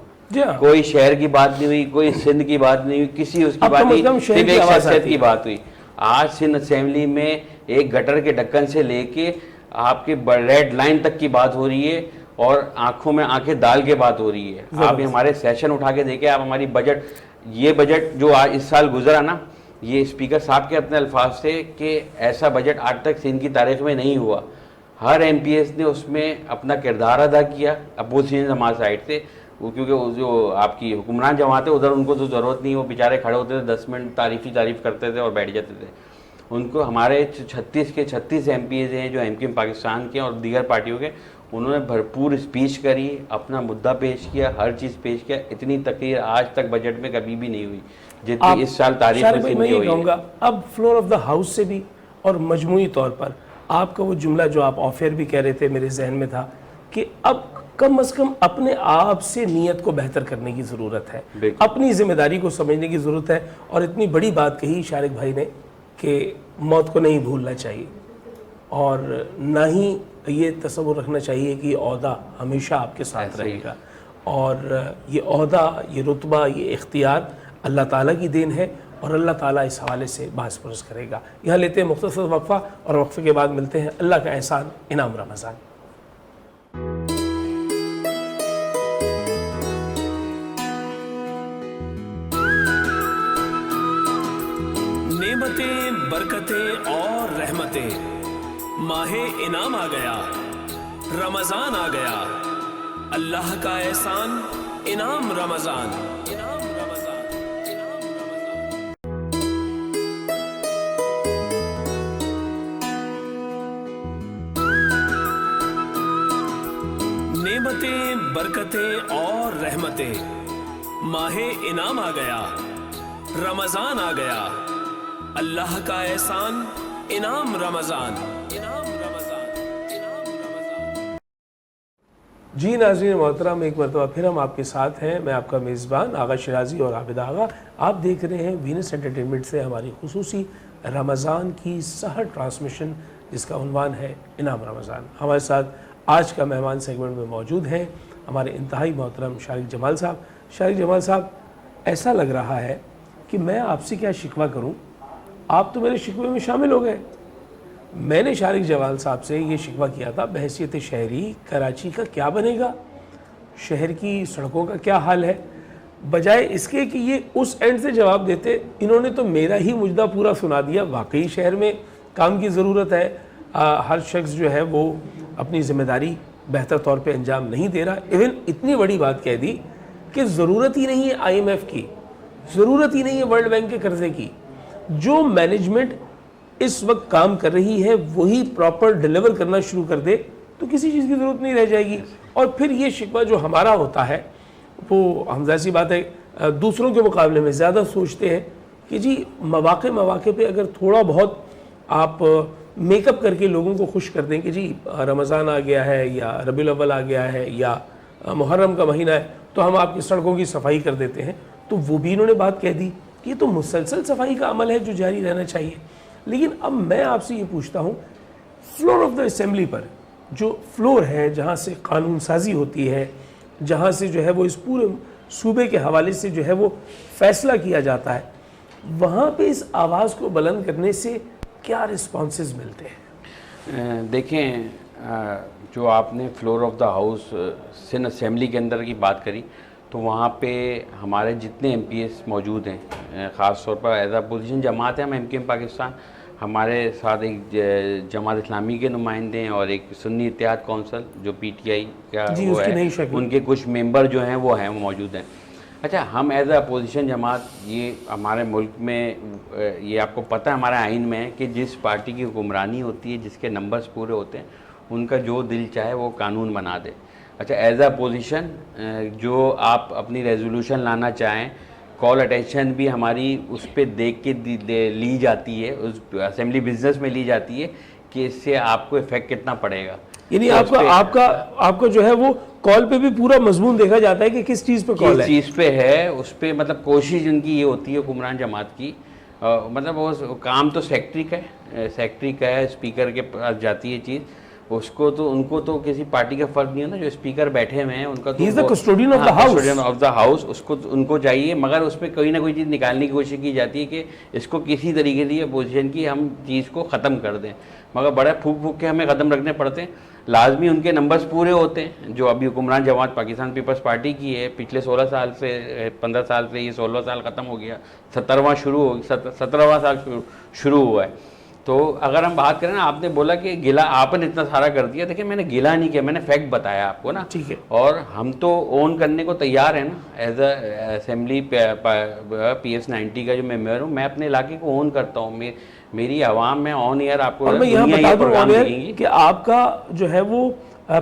کوئی شہر کی بات نہیں ہوئی, کوئی سندھ کی بات نہیں ہوئی, کسی اس کی بات نہیں, صرف ایک شخصیت کی بات ہوئی. آج سندھ اسمبلی میں ایک گٹر کے ڈھکن سے لے کے آپ کے ریڈ لائن تک کی بات ہو رہی ہے, اور آنکھوں میں آنکھیں ڈال کے بات ہو رہی ہے. آپ ہمارے سیشن اٹھا کے دیکھیں, آپ ہماری بجٹ, یہ بجٹ جو آج اس سال گزرا نا, یہ اسپیکر صاحب کے اپنے الفاظ سے کہ ایسا بجٹ آج تک سندھ کی تاریخ میں نہیں ہوا. ہر ایم پی ایس نے اس میں اپنا کردار ادا کیا اپوزیشن جماعت سائڈ سے, کیونکہ جو آپ کی حکمران جماعت ہے ادھر ان کو تو ضرورت نہیں, وہ بیچارے کھڑے ہوتے تھے 10 منٹ تعریف کرتے تھے اور بیٹھ جاتے تھے. ان کو ہمارے 36 کے 36 ایم پی ایز ہیں جو ایم کیو ایم پاکستان کے اور دیگر پارٹیوں کے, انہوں نے بھرپور اسپیچ کری, اپنا مدعا پیش کیا, ہر چیز پیش کیا. اتنی تقریر آج تک بجٹ میں کبھی بھی نہیں ہوئی جتنی اس سال تاریخ میں سندھ کی ہوئی ہے. اب فلور آف دا ہاؤس سے بھی اور مجموعی طور پر آپ کا وہ جملہ جو آپ آف ایئر بھی کہہ رہے تھے میرے ذہن میں تھا کہ اب کم از کم اپنے آپ سے نیت کو بہتر کرنے کی ضرورت ہے, اپنی ذمہ داری کو سمجھنے کی ضرورت ہے. اور اتنی بڑی بات کہی شارق بھائی نے کہ موت کو نہیں بھولنا چاہیے, اور نہ ہی یہ تصور رکھنا چاہیے کہ یہ عہدہ ہمیشہ آپ کے ساتھ رہے گا. اور یہ عہدہ, یہ رتبہ, یہ اختیار اللہ تعالیٰ کی دین ہے, اور اللہ تعالیٰ اس حوالے سے بحث پرس کرے گا. یہاں لیتے ہیں مختصر وقفہ, اور وقفے کے بعد ملتے ہیں. اللہ کا احسان انعام رمضان. نعمتیں, برکتیں اور رحمتیں, ماہ انعام آ گیا, رمضان آ گیا, اللہ کا احسان انعام رمضان. نعمتیں, برکتیں اور رحمتیں, ماہ انعام آ گیا, رمضان آ گیا, اللہ کا احسان انعام رمضان. جی ناظرین محترم, ایک مرتبہ پھر ہم آپ کے ساتھ ہیں. میں آپ کا میزبان آغا شیرازی اور عابد آغا. آپ دیکھ رہے ہیں وینس انٹرٹینمنٹ سے ہماری خصوصی رمضان کی سحر ٹرانسمیشن, جس کا عنوان ہے انعام رمضان. ہمارے ساتھ آج کا مہمان سیگمنٹ میں موجود ہیں ہمارے انتہائی محترم شارق جمال صاحب. شارق جمال صاحب, ایسا لگ رہا ہے کہ میں آپ سے کیا شکوہ کروں, آپ تو میرے شکوے میں شامل ہو گئے. میں نے شارق جمال صاحب سے یہ شکوہ کیا تھا بحیثیت شہری, کراچی کا کیا بنے گا, شہر کی سڑکوں کا کیا حال ہے. بجائے اس کے کہ یہ اس اینڈ سے جواب دیتے, انہوں نے تو میرا ہی مجدہ پورا سنا دیا. واقعی شہر میں کام کی ضرورت ہے, ہر شخص جو ہے وہ اپنی ذمہ داری بہتر طور پہ انجام نہیں دے رہا. ایون اتنی بڑی بات کہہ دی کہ ضرورت ہی نہیں ہے آئی ایم ایف کی, ضرورت ہی نہیں ہے ورلڈ بینک کے قرضے کی. جو مینجمنٹ اس وقت کام کر رہی ہے وہی پراپر ڈیلیور کرنا شروع کر دے تو کسی چیز کی ضرورت نہیں رہ جائے گی. اور پھر یہ شکوہ جو ہمارا ہوتا ہے وہ ہم ظاہر سی بات ہے دوسروں کے مقابلے میں زیادہ سوچتے ہیں کہ جی مواقع پہ اگر تھوڑا بہت آپ میک اپ کر کے لوگوں کو خوش کر دیں کہ جی رمضان آ گیا ہے یا ربیع الاول آ گیا ہے یا محرم کا مہینہ ہے تو ہم آپ کی سڑکوں کی صفائی کر دیتے ہیں، تو وہ بھی انہوں نے بات کہہ دی کہ یہ تو مسلسل صفائی کا عمل ہے جو جاری رہنا چاہیے۔ لیکن اب میں آپ سے یہ پوچھتا ہوں، فلور آف دا اسمبلی پر جو فلور ہے جہاں سے قانون سازی ہوتی ہے، جہاں سے جو ہے وہ اس پورے صوبے کے حوالے سے جو ہے وہ فیصلہ کیا جاتا ہے، وہاں پہ اس آواز کو بلند کرنے سے کیا رسپانسز ملتے ہیں؟ دیکھیں، جو آپ نے floor of the house Sindh assembly کے اندر کی بات کری، تو وہاں پہ ہمارے جتنے ایم پی ایس موجود ہیں، خاص طور پر ایز اپوزیشن جماعت ہے ہم ایم کیو ایم پاکستان، ہمارے ساتھ ایک جماعت اسلامی کے نمائندے ہیں اور ایک سنی اتحاد کونسل جو پی ٹی آئی کا وہ ہے، ان کے کچھ ممبر جو ہیں وہ موجود ہیں۔ اچھا، ہم ایز اے اپوزیشن جماعت، یہ ہمارے ملک میں یہ آپ کو پتہ ہے ہمارے آئین میں ہے کہ جس پارٹی کی حکمرانی ہوتی ہے، جس کے نمبرز پورے ہوتے ہیں، ان کا جو دل چاہے وہ قانون بنا دے۔ اچھا، ایز اے اپوزیشن جو آپ اپنی ریزولوشن لانا چاہیں، کال اٹینشن بھی ہماری اس پہ دیکھ کے لی جاتی ہے، اس اسمبلی بزنس میں لی جاتی ہے کہ اس سے آپ کو افیکٹ کتنا پڑے گا۔ یعنی آپ کا جو ہے وہ کال پہ بھی پورا مضمون دیکھا جاتا ہے کہ کس چیز پہ کال ہے، کس چیز پہ ہے، اس پہ مطلب کوشش ان کی یہ ہوتی ہے حکمران جماعت کی، مطلب وہ کام تو سیکٹری کا ہے، اسپیکر کے پاس جاتی ہے چیز، اس کو تو ان کو تو کسی پارٹی کا فرق نہیں ہے نا، جو اسپیکر بیٹھے ہوئے ہیں ان کا تو کسٹوڈین آف دا ہاؤس، اس کو ان کو چاہیے، مگر اس پہ کوئی نہ کوئی چیز نکالنے کی کوشش کی جاتی ہے کہ اس کو کسی طریقے سے اپوزیشن کی ہم چیز کو ختم کر دیں، مگر بڑے پھونک کے ہمیں قدم رکھنے پڑتے ہیں۔ لازمی ان کے نمبرز پورے ہوتے ہیں، جو ابھی حکمران جماعت پاکستان پیپلز پارٹی کی ہے، پچھلے 16 سال سے 15 سال سے یہ 16واں سال ختم ہو گیا، 17واں سال شروع ہوا ہے۔ تو اگر ہم بات کریں نا، آپ نے بولا کہ گلا آپ نے اتنا سارا کر دیا، دیکھیں میں نے گلا نہیں کیا، میں نے فیکٹ بتایا آپ کو نا، ٹھیک ہے، اور ہم تو اون کرنے کو تیار ہیں نا، as a assembly P S 90 کا جو ممبر ہوں، میں اپنے علاقے کو اون کرتا ہوں، میری عوام میں آن ایئر آپ کو، اور میں یہاں بتا دوں کہ آپ کا جو ہے وہ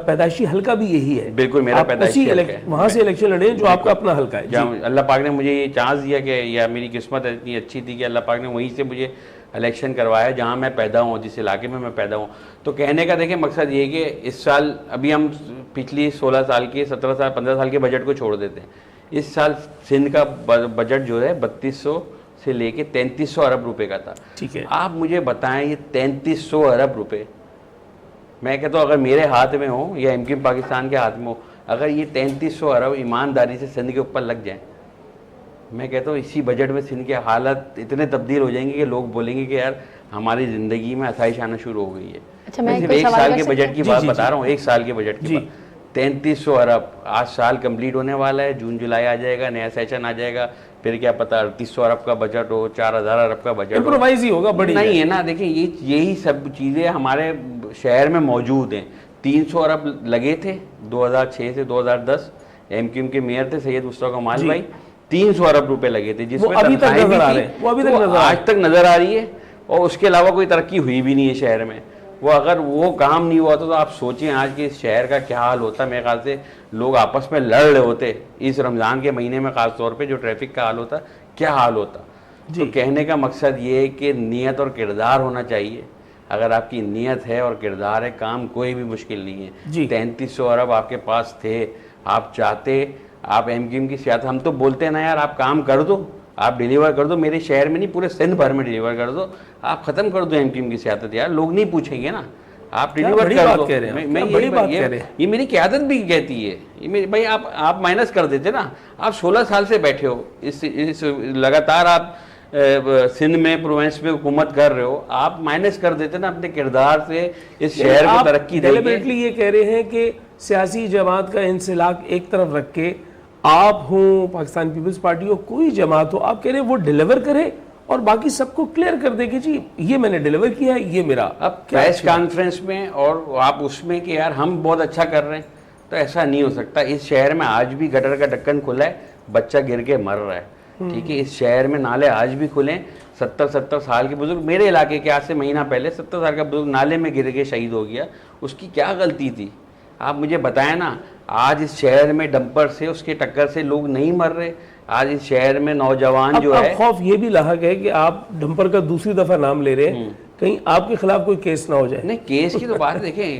پیدائشی حلقہ بھی یہی ہے، بالکل میرا پیدائشی حلقہ ہے، وہاں سے الیکشن لڑے جو آپ کا اپنا حلقہ ہے۔ اللہ پاک نے مجھے یہ چانس دیا کہ یا میری قسمت اتنی اچھی تھی کہ اللہ پاک نے وہیں سے مجھے الیکشن کروایا جہاں میں پیدا ہوں، جس علاقے میں پیدا ہوں۔ تو کہنے کا دیکھیں مقصد یہ ہے کہ اس سال ابھی ہم پچھلی 16 سال کے 17 سال 15 سال کے بجٹ کو چھوڑ دیتے ہیں، اس سال سندھ کا بجٹ جو ہے 3200 سے لے کے 3300 ارب روپے کا تھا۔ ٹھیک ہے، آپ مجھے بتائیں یہ 3300 ارب روپے، میں کہتا ہوں اگر میرے ہاتھ میں ہو یا ایم کیو ایم پاکستان کے ہاتھ میں ہو، اگر یہ 3300 ارب ایمانداری سے سندھ کے اوپر لگ جائیں، میں کہتا ہوں اسی بجٹ میں سندھ کے حالت اتنے تبدیل ہو جائیں گے کہ لوگ بولیں گے کہ یار ہماری زندگی میں آسائش آنا شروع ہو گئی ہے۔ اچھا، میں صرف ایک سال کے بجٹ کی بات بتا رہا ہوں، ایک سال کے بجٹ کی بات، 3300 ارب، آج سال کمپلیٹ ہونے والا ہے، جون جولائی آ جائے گا، نیا سیشن آ جائے گا، پھر کیا پتا 3800 ارب کا بجٹ ہو، 4000 ارب کا بجٹ امپرووائز ہی ہوگا، بڑی نہیں ہے نا۔ دیکھیں یہی سب چیزیں ہمارے شہر میں موجود ہیں۔ 300 ارب لگے تھے 2006 سے 2010، ایم کیو ایم کے میئر تھے سید مصطفیٰ کمال بھائی، 300 ارب روپے لگے تھے، جس میں آج تک نظر آ رہی ہے، اور اس کے علاوہ کوئی ترقی ہوئی بھی نہیں ہے شہر میں۔ وہ اگر وہ کام نہیں ہوا تو آپ سوچیں آج کے اس شہر کا کیا حال ہوتا۔ میرے خیال سے لوگ آپس میں لڑ رہے ہوتے اس رمضان کے مہینے میں، خاص طور پہ جو ٹریفک کا حال ہوتا کیا حال ہوتا۔ تو کہنے کا مقصد یہ ہے کہ نیت اور کردار ہونا چاہیے، اگر آپ کی نیت ہے اور کردار ہے، کام کوئی بھی مشکل نہیں ہے۔ 3300 ارب آپ کے پاس تھے، آپ چاہتے، آپ ایم کیو ایم کی سیاست، ہم تو بولتے ہیں نا یار آپ کام کر دو، آپ ڈیلیور کر دو، میرے شہر میں نہیں پورے سندھ بھر میں ڈیلیور کر دو، آپ ختم کر دو ایم کیو ایم کی سیاست، یار لوگ نہیں پوچھیں گے نا، آپ ڈیلیور کر دو۔ یہ میری قیادت بھی کہتی ہے، بھائی آپ مائنس کر دیتے نا، آپ 16 سال سے بیٹھے ہو، اس لگاتار آپ سندھ میں پروونس میں حکومت کر رہے ہو، آپ مائنس کر دیتے نا اپنے کردار سے اس شہر کو ترقی دے کے۔ یہ کہہ رہے ہیں کہ سیاسی جماعت کا انسلاک ایک طرف رکھ کے آپ ہوں، پاکستان پیپلز پارٹی ہو، کوئی جماعت ہو، آپ کہہ رہے ہیں وہ ڈیلیور کرے اور باقی سب کو کلیئر کر دے کہ جی یہ میں نے ڈیلیور کیا ہے، یہ میرا۔ اب پریس کانفرنس میں اور آپ اس میں کہ یار ہم بہت اچھا کر رہے ہیں، تو ایسا نہیں ہو سکتا۔ اس شہر میں آج بھی گٹر کا ڈھکن کھلا ہے، بچہ گر کے مر رہا ہے، ٹھیک ہے۔ اس شہر میں نالے آج بھی کھلے ہیں، 70 سال کے بزرگ، میرے علاقے کے آج سے مہینہ پہلے 70 سال کا بزرگ نالے میں گر کے شہید ہو گیا، اس کی کیا غلطی تھی؟ آپ مجھے بتائیں نا، آج اس شہر میں ڈمپر سے، اس کے ٹکر سے لوگ نہیں مر رہے، آج اس شہر میں نوجوان اب جو ہے خوف یہ بھی لاحق ہے کہ آپ ڈمپر کا دوسری دفعہ نام لے رہے ہیں, کہیں آپ کے خلاف کوئی کیس نہ ہو جائے. نہیں, کیس کی تو بات ہے. دیکھیں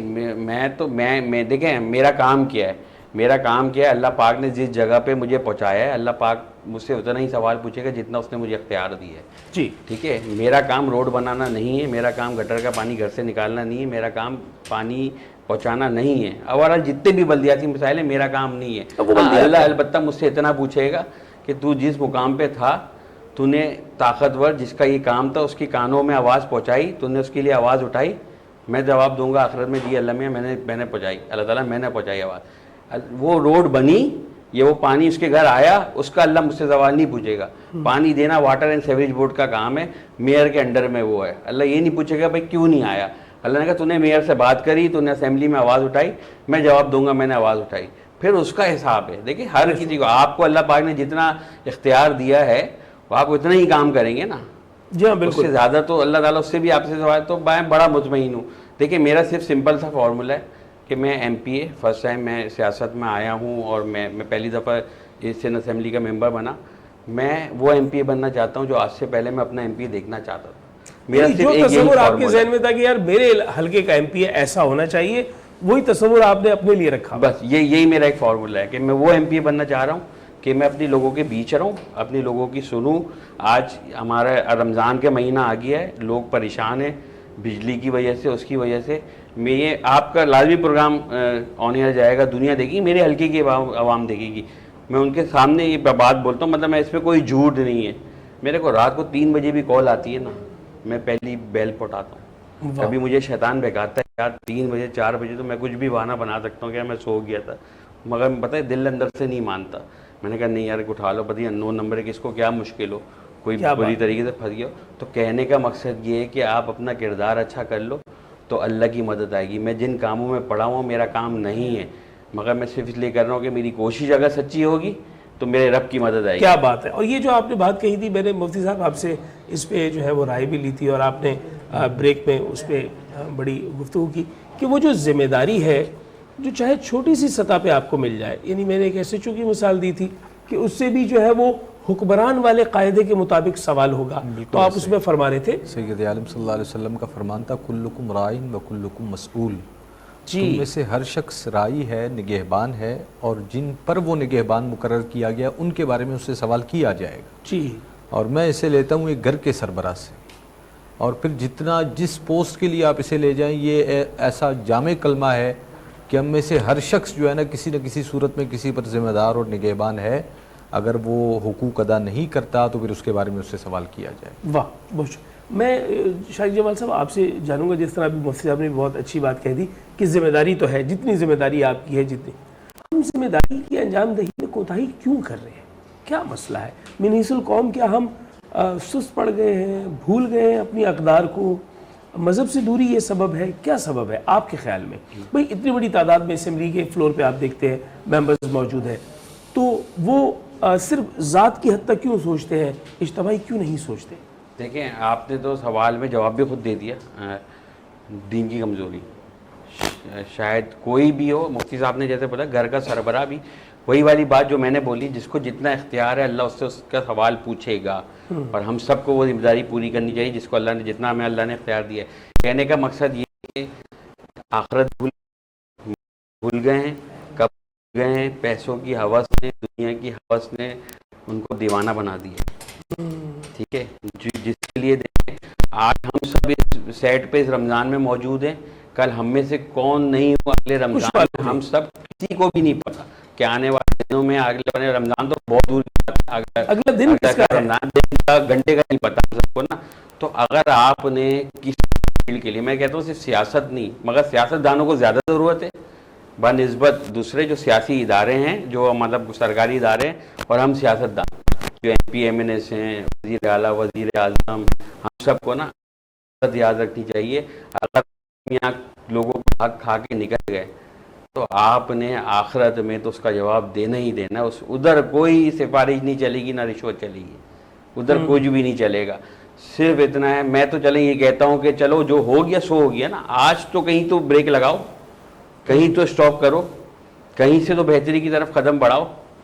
میں دیکھیں میرا کام کیا ہے, میرا کام کیا ہے, اللہ پاک نے جس جگہ پہ مجھے پہنچایا ہے, اللہ پاک مجھ سے اتنا ہی سوال پوچھے گا جتنا اس نے مجھے اختیار دی ہے. جی ٹھیک ہے, میرا کام روڈ بنانا نہیں ہے, میرا کام گٹر کا پانی گھر سے نکالنا نہیں ہے, میرا کام پانی پہنچانا نہیں ہے. اوورآل جتنے بھی بلدیاتی مسائل ہیں میرا کام نہیں ہے. اللہ البتہ مجھ سے اتنا پوچھے گا کہ تو جس مقام پہ تھا, تو نے طاقتور جس کا یہ کام تھا اس کی کانوں میں آواز پہنچائی, تو نے اس کے لیے آواز اٹھائی, میں جواب دوں گا آخرت میں, جی اللہ میں نے پہنچائی, اللہ تعالیٰ میں نے پہنچائی آواز. وہ روڈ بنی, یہ وہ پانی اس کے گھر آیا, اس کا اللہ مجھ سے سوال نہیں پوچھے گا. پانی دینا واٹر اینڈ سیوریج بورڈ کا کام ہے, میئر کے انڈر میں وہ ہے. اللہ یہ نہیں پوچھے گا بھائی کیوں نہیں آیا. اللہ نے کہا تو نے میئر سے بات کری, تو نے اسمبلی میں آواز اٹھائی, میں جواب دوں گا میں نے آواز اٹھائی. پھر اس کا حساب ہے. دیکھیں ہر کسی کو, آپ کو اللہ پاک نے جتنا اختیار دیا ہے وہ آپ اتنا ہی کام کریں گے نا. جی ہاں اس بالکل. سے زیادہ تو اللہ تعالیٰ اس سے بھی آپ سے سوال, تو میں بڑا مطمئن ہوں. دیکھیں میرا صرف سمپل سا فارمولا ہے کہ میں ایم پی اے فرسٹ ٹائم میں سیاست میں آیا ہوں, اور میں پہلی دفعہ ایشین اسمبلی کا ممبر بنا. میں وہ ایم پی اے بننا چاہتا ہوں جو آج سے پہلے میں اپنا ایم پی اے دیکھنا چاہتا تھا. میرا جو صرف ایک یہی تصور آپ کے فارمولا ذہن میں تھا کہ یار میرے حلقے کا ایم پی اے ایسا ہونا چاہیے, وہی تصور آپ نے اپنے لیے رکھا. بس یہی میرا ایک فارمولا ہے کہ میں وہ ایم پی اے بننا چاہ رہا ہوں کہ میں اپنے لوگوں کے بیچ رہوں, اپنے لوگوں کی سنوں. آج ہمارا رمضان کا مہینہ آ گیا ہے, لوگ پریشان ہیں بجلی کی وجہ سے, اس کی وجہ سے. میں یہ آپ کا لازمی پروگرام آن ایئر جائے گا, دنیا دیکھے گی, میرے حلقے کی عوام دیکھے گی. میں ان کے سامنے یہ بات بولتا ہوں, مطلب میں اس پہ کوئی جھوٹ نہیں ہے. میرے کو رات کو 3 بجے بھی کال آتی ہے نا, میں پہلی بیل پٹاتا ہوں. کبھی مجھے شیطان بہکاتا ہے یار 3 بجے 4 بجے تو میں کچھ بھی بہانہ بنا سکتا ہوں کہ میں سو گیا تھا, مگر پتہ ہے دل اندر سے نہیں مانتا. میں نے کہا نہیں یار اٹھا لو, پتہ ہے انون نمبر ہے, کس کو کیا مشکل ہو, کوئی بری طریقے سے پھنس گیا ہو. تو کہنے کا مقصد یہ ہے کہ آپ اپنا کردار اچھا کر لو تو اللہ کی مدد آئے گی. میں جن کاموں میں پڑا ہوں میرا کام نہیں ہے, مگر میں صرف اس لیے کر رہا ہوں کہ میری کوشش اگر سچی ہوگی تو میرے رب کی مدد آئے گی. کیا بات ہے. اور یہ جو آپ نے بات کہی تھی, میں نے مفتی صاحب آپ سے اس پہ جو ہے وہ رائے بھی لی تھی, اور آپ نے بریک میں اس پہ بڑی گفتگو کی کہ وہ جو ذمہ داری ہے جو چاہے چھوٹی سی سطح پہ آپ کو مل جائے, یعنی میں نے ایک ایس ایچ او کی مثال دی تھی کہ اس سے بھی جو ہے وہ حکمران والے قاعدے کے مطابق سوال ہوگا, تو آپ اس میں فرما رہے تھے. سید عالم صلی اللہ علیہ وسلم کا فرمان تھا کلکم رائن و کلکم مسئول. جی تم میں سے ہر شخص رائی ہے, نگہبان ہے, اور جن پر وہ نگہبان مقرر کیا گیا ان کے بارے میں اس سے سوال کیا جائے گا. جی اور میں اسے لیتا ہوں ایک گھر کے سربراہ سے, اور پھر جتنا جس پوسٹ کے لیے آپ اسے لے جائیں, یہ ایسا جامع کلمہ ہے کہ ہم میں سے ہر شخص جو ہے نا کسی نہ کسی صورت میں کسی پر ذمہ دار اور نگہبان ہے. اگر وہ حقوق ادا نہیں کرتا تو پھر اس کے بارے میں اس سے سوال کیا جائے. واہ بہت. میں شاہد جمال صاحب آپ سے جانوں گا, جس طرح ابھی مفتی صاحب نے بہت اچھی بات کہہ دی کہ ذمہ داری تو ہے, جتنی ذمہ داری آپ کی ہے, جتنی ہم ذمہ داری کی انجام دہی میں کوتاہی کیوں کر رہے ہیں, کیا مسئلہ ہے؟ من حیث القوم کیا ہم سست پڑ گئے ہیں, بھول گئے ہیں اپنی اقدار کو, مذہب سے دوری یہ سبب ہے, کیا سبب ہے آپ کے خیال میں؟ بھئی اتنی بڑی تعداد میں اسمبلی کے فلور پہ آپ دیکھتے ہیں ممبرز موجود ہیں, تو وہ صرف ذات کی حد تک کیوں سوچتے ہیں, اجتماعی کیوں نہیں سوچتے؟ دیکھیں آپ نے تو سوال میں جواب بھی خود دے دیا, دین کی کمزوری. شاید کوئی بھی ہو, مفتی صاحب نے جیسے بولا گھر کا سربراہ بھی, وہی والی بات جو میں نے بولی, جس کو جتنا اختیار ہے اللہ اس سے اس کا سوال پوچھے گا, اور ہم سب کو وہ ذمہ داری پوری کرنی چاہیے جس کو اللہ نے جتنا ہمیں اللہ نے اختیار دیا ہے. کہنے کا مقصد یہ ہے کہ آخرت بھول گئے ہیں, کب بھول گئے ہیں, پیسوں کی ہوس نے, دنیا کی ہوس نے ان کو دیوانہ بنا دیا. ٹھیک ہے, جس کے لیے دیکھیں آج ہم سب اس سیٹ پہ اس رمضان میں موجود ہیں, کل ہم میں سے کون نہیں ہوا اگلے رمضان میں, ہم سب کسی کو بھی نہیں پتا کہ آنے والے دنوں میں اگلے رمضان تو بہت دور کی بات ہے, اگلا دن کس کا ہے, رمضان دن کا گھنٹے کا نہیں پتا سب کو نا. تو اگر آپ نے کسی فیلڈ کے لیے, میں کہتا ہوں صرف سیاست نہیں, مگر سیاست دانوں کو زیادہ ضرورت ہے بنسبت دوسرے جو سیاسی ادارے ہیں, جو مطلب سرکاری ادارے ہیں, اور ہم سیاست دان جو M P M N S ہیں, وزیر اعلیٰ, وزیر اعظم, ہم سب کو نا یاد رکھنی چاہیے. اگر یہاں لوگوں کو حق کھا کے نکل گئے تو آپ نے آخرت میں تو اس کا جواب دینا ہی دینا. ادھر کوئی سفارش نہیں چلے گی, نہ رشوت چلے گی, ادھر کچھ بھی نہیں چلے گا. صرف اتنا ہے, میں تو چلیں یہ کہتا ہوں کہ چلو جو ہو گیا سو ہو گیا نا, آج تو کہیں تو بریک لگاؤ, کہیں تو اسٹاپ کرو, کہیں سے تو بہتری کی طرف قدم بڑھاؤ.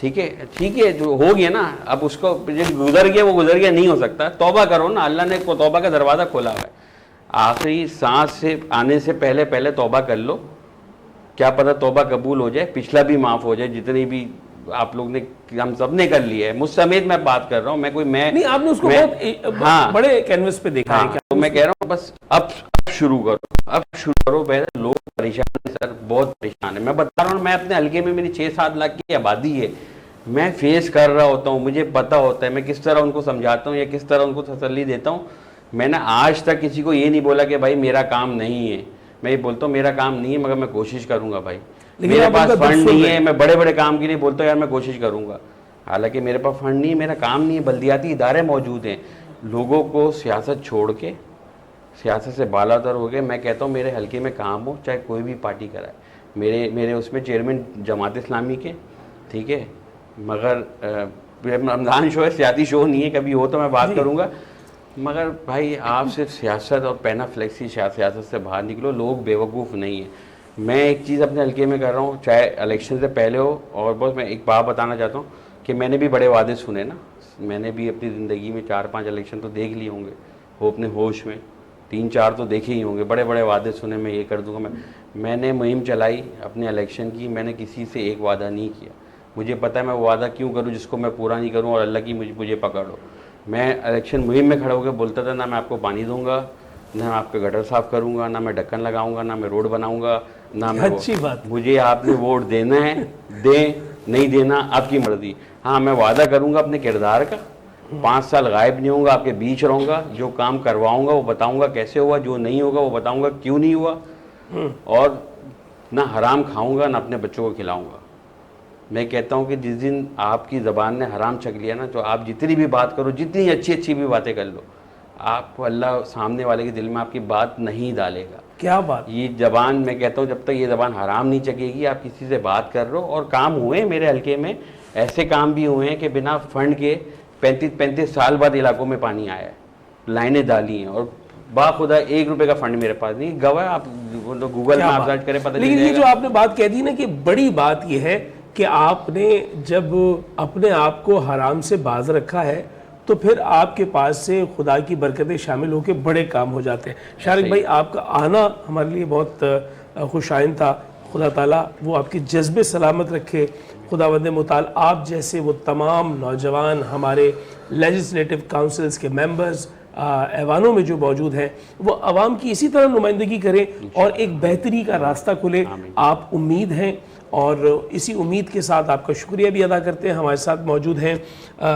ٹھیک ہے جو ہو گیا نا اب اس کو جو گزر گیا وہ گزر گیا, نہیں ہو سکتا. توبہ کرو نا, اللہ نے توبہ کا دروازہ کھولا ہوا ہے. آخری سانس سے آنے سے پہلے توبہ کر لو, کیا پتہ توبہ قبول ہو جائے, پچھلا بھی معاف ہو جائے, جتنی بھی آپ لوگ نے ہم سب نے کر لیا ہے. مجھ سمیت میں بات کر رہا ہوں, میں کوئی نہیں آپ نے اس کو بہت بڑے کینوس پہ دیکھا ہے. تو میں کہہ رہا ہوں بس اب شروع کرو. پہلے لوگ پریشان ہیں سر, بہت پریشان ہیں. میں بتا رہا ہوں, میں اپنے حلقے میں میری 6-7 لاکھ کی آبادی ہے, میں فیس کر رہا ہوتا ہوں, مجھے پتہ ہوتا ہے میں کس طرح ان کو سمجھاتا ہوں یا کس طرح ان کو تسلی دیتا ہوں. میں نے آج تک کسی کو یہ نہیں بولا کہ بھائی میرا کام نہیں ہے. میں یہ بولتا ہوں میرا کام نہیں ہے مگر میں کوشش کروں گا بھائی. میرے پاس فنڈ نہیں ہے, میں بڑے بڑے کام کے لیے بولتا ہوں یار میں کوشش کروں گا, حالانکہ میرے پاس فنڈ نہیں ہے, میرا کام نہیں ہے. بلدیاتی ادارے موجود ہیں. لوگوں کو سیاست چھوڑ کے, سیاست سے بالاتر ہو گئے. میں کہتا ہوں میرے حلقے میں کام ہو چاہے کوئی بھی پارٹی کرائے. میرے اس میں چیئرمین جماعت اسلامی کے, ٹھیک ہے, مگر رمضان شو ہے, سیاسی شو نہیں ہے. کبھی ہو تو میں بات کروں گا, مگر بھائی آپ صرف سیاست اور پینا فلیکسی سیاست سے باہر نکلو. لوگ بیوقوف نہیں ہیں. میں ایک چیز اپنے حلقے میں کر رہا ہوں, چاہے الیکشن سے پہلے ہو, اور بس میں ایک بات بتانا چاہتا ہوں کہ میں نے بھی بڑے وعدے سنے نا. میں نے بھی اپنی زندگی میں 4-5 الیکشن تو دیکھ لیے ہوں گے, وہ اپنے ہوش میں 3-4 تو دیکھے ہی ہوں گے. بڑے بڑے وعدے سنے, میں یہ کر دوں گا. میں نے مہم چلائی اپنے الیکشن کی, میں نے کسی سے ایک وعدہ نہیں کیا. مجھے پتہ ہے میں وہ وعدہ کیوں کروں جس کو میں پورا نہیں کروں اور اللہ کی مجھے پکڑو. میں الیکشن مہم میں کھڑا ہو کے بولتا تھا نہ میں آپ کو پانی دوں گا, نہ میں آپ کے گٹر صاف کروں گا, نہ میں ڈھکن لگاؤں گا, نہ میں روڈ بناؤں گا, نہ میں اچھی بات. مجھے آپ نے ووٹ دینا ہے دیں, نہیں دینا آپ کی مرضی. ہاں میں وعدہ کروں گا اپنے کردار کا, 5 سال غائب نہیں ہوں گا, آپ کے بیچ رہوں گا, جو کام کرواؤں گا وہ بتاؤں گا کیسے ہوا, جو نہیں ہوگا وہ بتاؤں گا کیوں نہیں ہوا, اور نہ حرام کھاؤں گا نہ اپنے بچوں کو کھلاؤں گا. میں کہتا ہوں کہ جس دن آپ کی زبان نے حرام چکھ لیا نا, تو آپ جتنی بھی بات کرو, جتنی اچھی بھی باتیں کر لو, آپ کو اللہ سامنے والے کے دل میں آپ کی بات نہیں ڈالے گا. کیا بات. یہ زبان میں کہتا ہوں جب تک یہ زبان حرام نہیں چکے گی, آپ کسی سے بات کر رہے ہو. اور کام ہوئے میرے حلقے میں, ایسے کام بھی ہوئے ہیں کہ بنا فنڈ کے 35 سال بعد علاقوں میں پانی آیا ہے, لائنیں ڈالی ہیں, اور باخدا 1 روپے کا فنڈ میرے پاس نہیں. گواہ آپ گوگل میں آپ سرچ کریں پتہ چل جائے گا. لیکن یہ جو آپ نے بات کہہ دی نا کہ بڑی بات یہ ہے کہ آپ نے جب اپنے آپ کو حرام سے باز رکھا ہے تو پھر آپ کے پاس سے خدا کی برکتیں شامل ہو کے بڑے کام ہو جاتے ہیں. شارق بھائی آپ کا آنا ہمارے لیے بہت خوش آئند تھا. خدا تعالیٰ وہ آپ کے جذبے سلامت رکھے. خداوند متعال آپ جیسے وہ تمام نوجوان ہمارے لیجسلیٹو کاؤنسلز کے ممبرز ایوانوں میں جو موجود ہیں وہ عوام کی اسی طرح نمائندگی کریں اور ایک بہتری کا راستہ کھلے. آپ امید ہیں, اور اسی امید کے ساتھ آپ کا شکریہ بھی ادا کرتے ہیں. ہمارے ساتھ موجود ہیں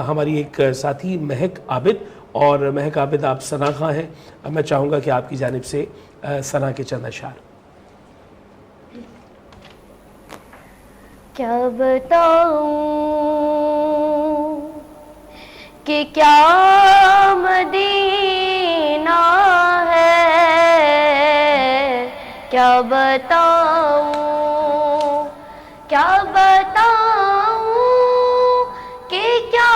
ہماری ایک ساتھی مہک عابد, اور مہک عابد آپ ثنا خواں ہیں. میں چاہوں گا کہ آپ کی جانب سے ثنا کے چند اشعار. کیا بتاؤں کہ کیا مدینہ ہے, کیا بتاؤں کہ کیا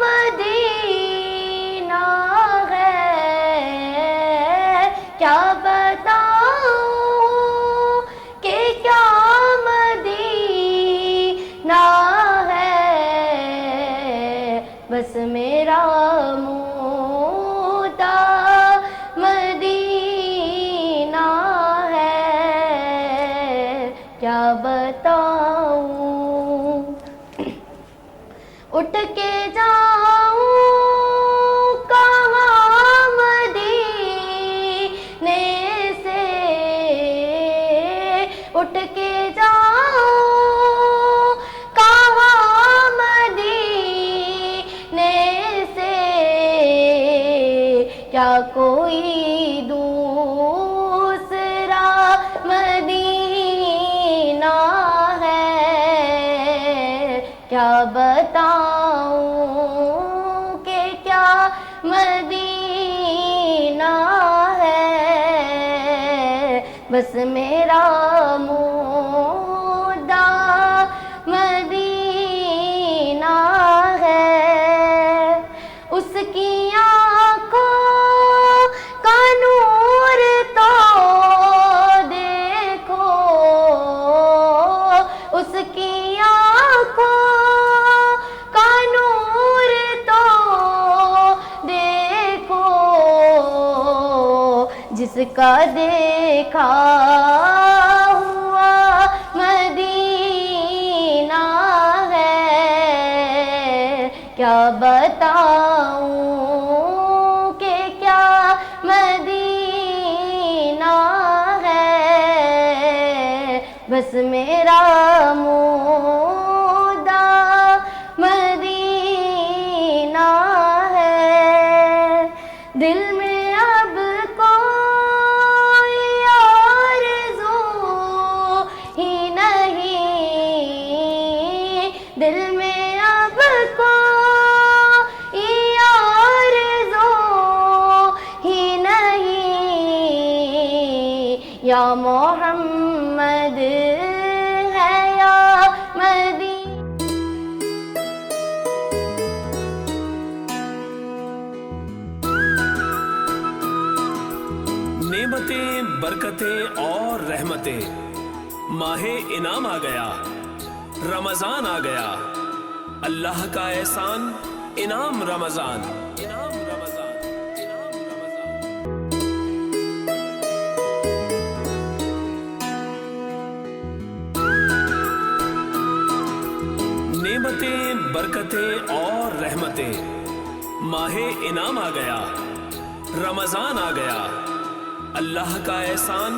مدینہ ہے, کیا بتاؤں کہ کیا مدینہ ہے, بس میرا مودہ مدینہ ہے, کیا بتاؤں. اٹھ کے جاؤں کہاں مدینے سے, اٹھ کے جاؤں کہاں مدینے سے, کیا کوئی دوسرا مدینہ ہے, کیا بتاؤں کہ کیا مدینہ ہے, بس میرا مودہ مدینہ ہے. اس کی آنکھوں کا نور تو دیکھو, اس کی آنکھوں جس کا دیکھا ہوا مدینہ ہے، کیا بتاؤں کہ کیا مدینہ ہے، بس میرا مودہ مدینہ ہے، دل میں اب کوئی آرزو ہی نہیں، دل میں اب کوئی آرزو ہی نہیں، یا محمد ہے یا مدینہ. نعمتیں، برکتیں اور رحمتیں، ماہ انعام آ گیا، رمضان آ گیا، اللہ کا احسان، انعام رمضان، انعام رمضان، انعام رمضان. نعمتیں، برکتیں اور رحمتیں، ماہ انعام آ گیا، رمضان آ گیا، اللہ کا احسان،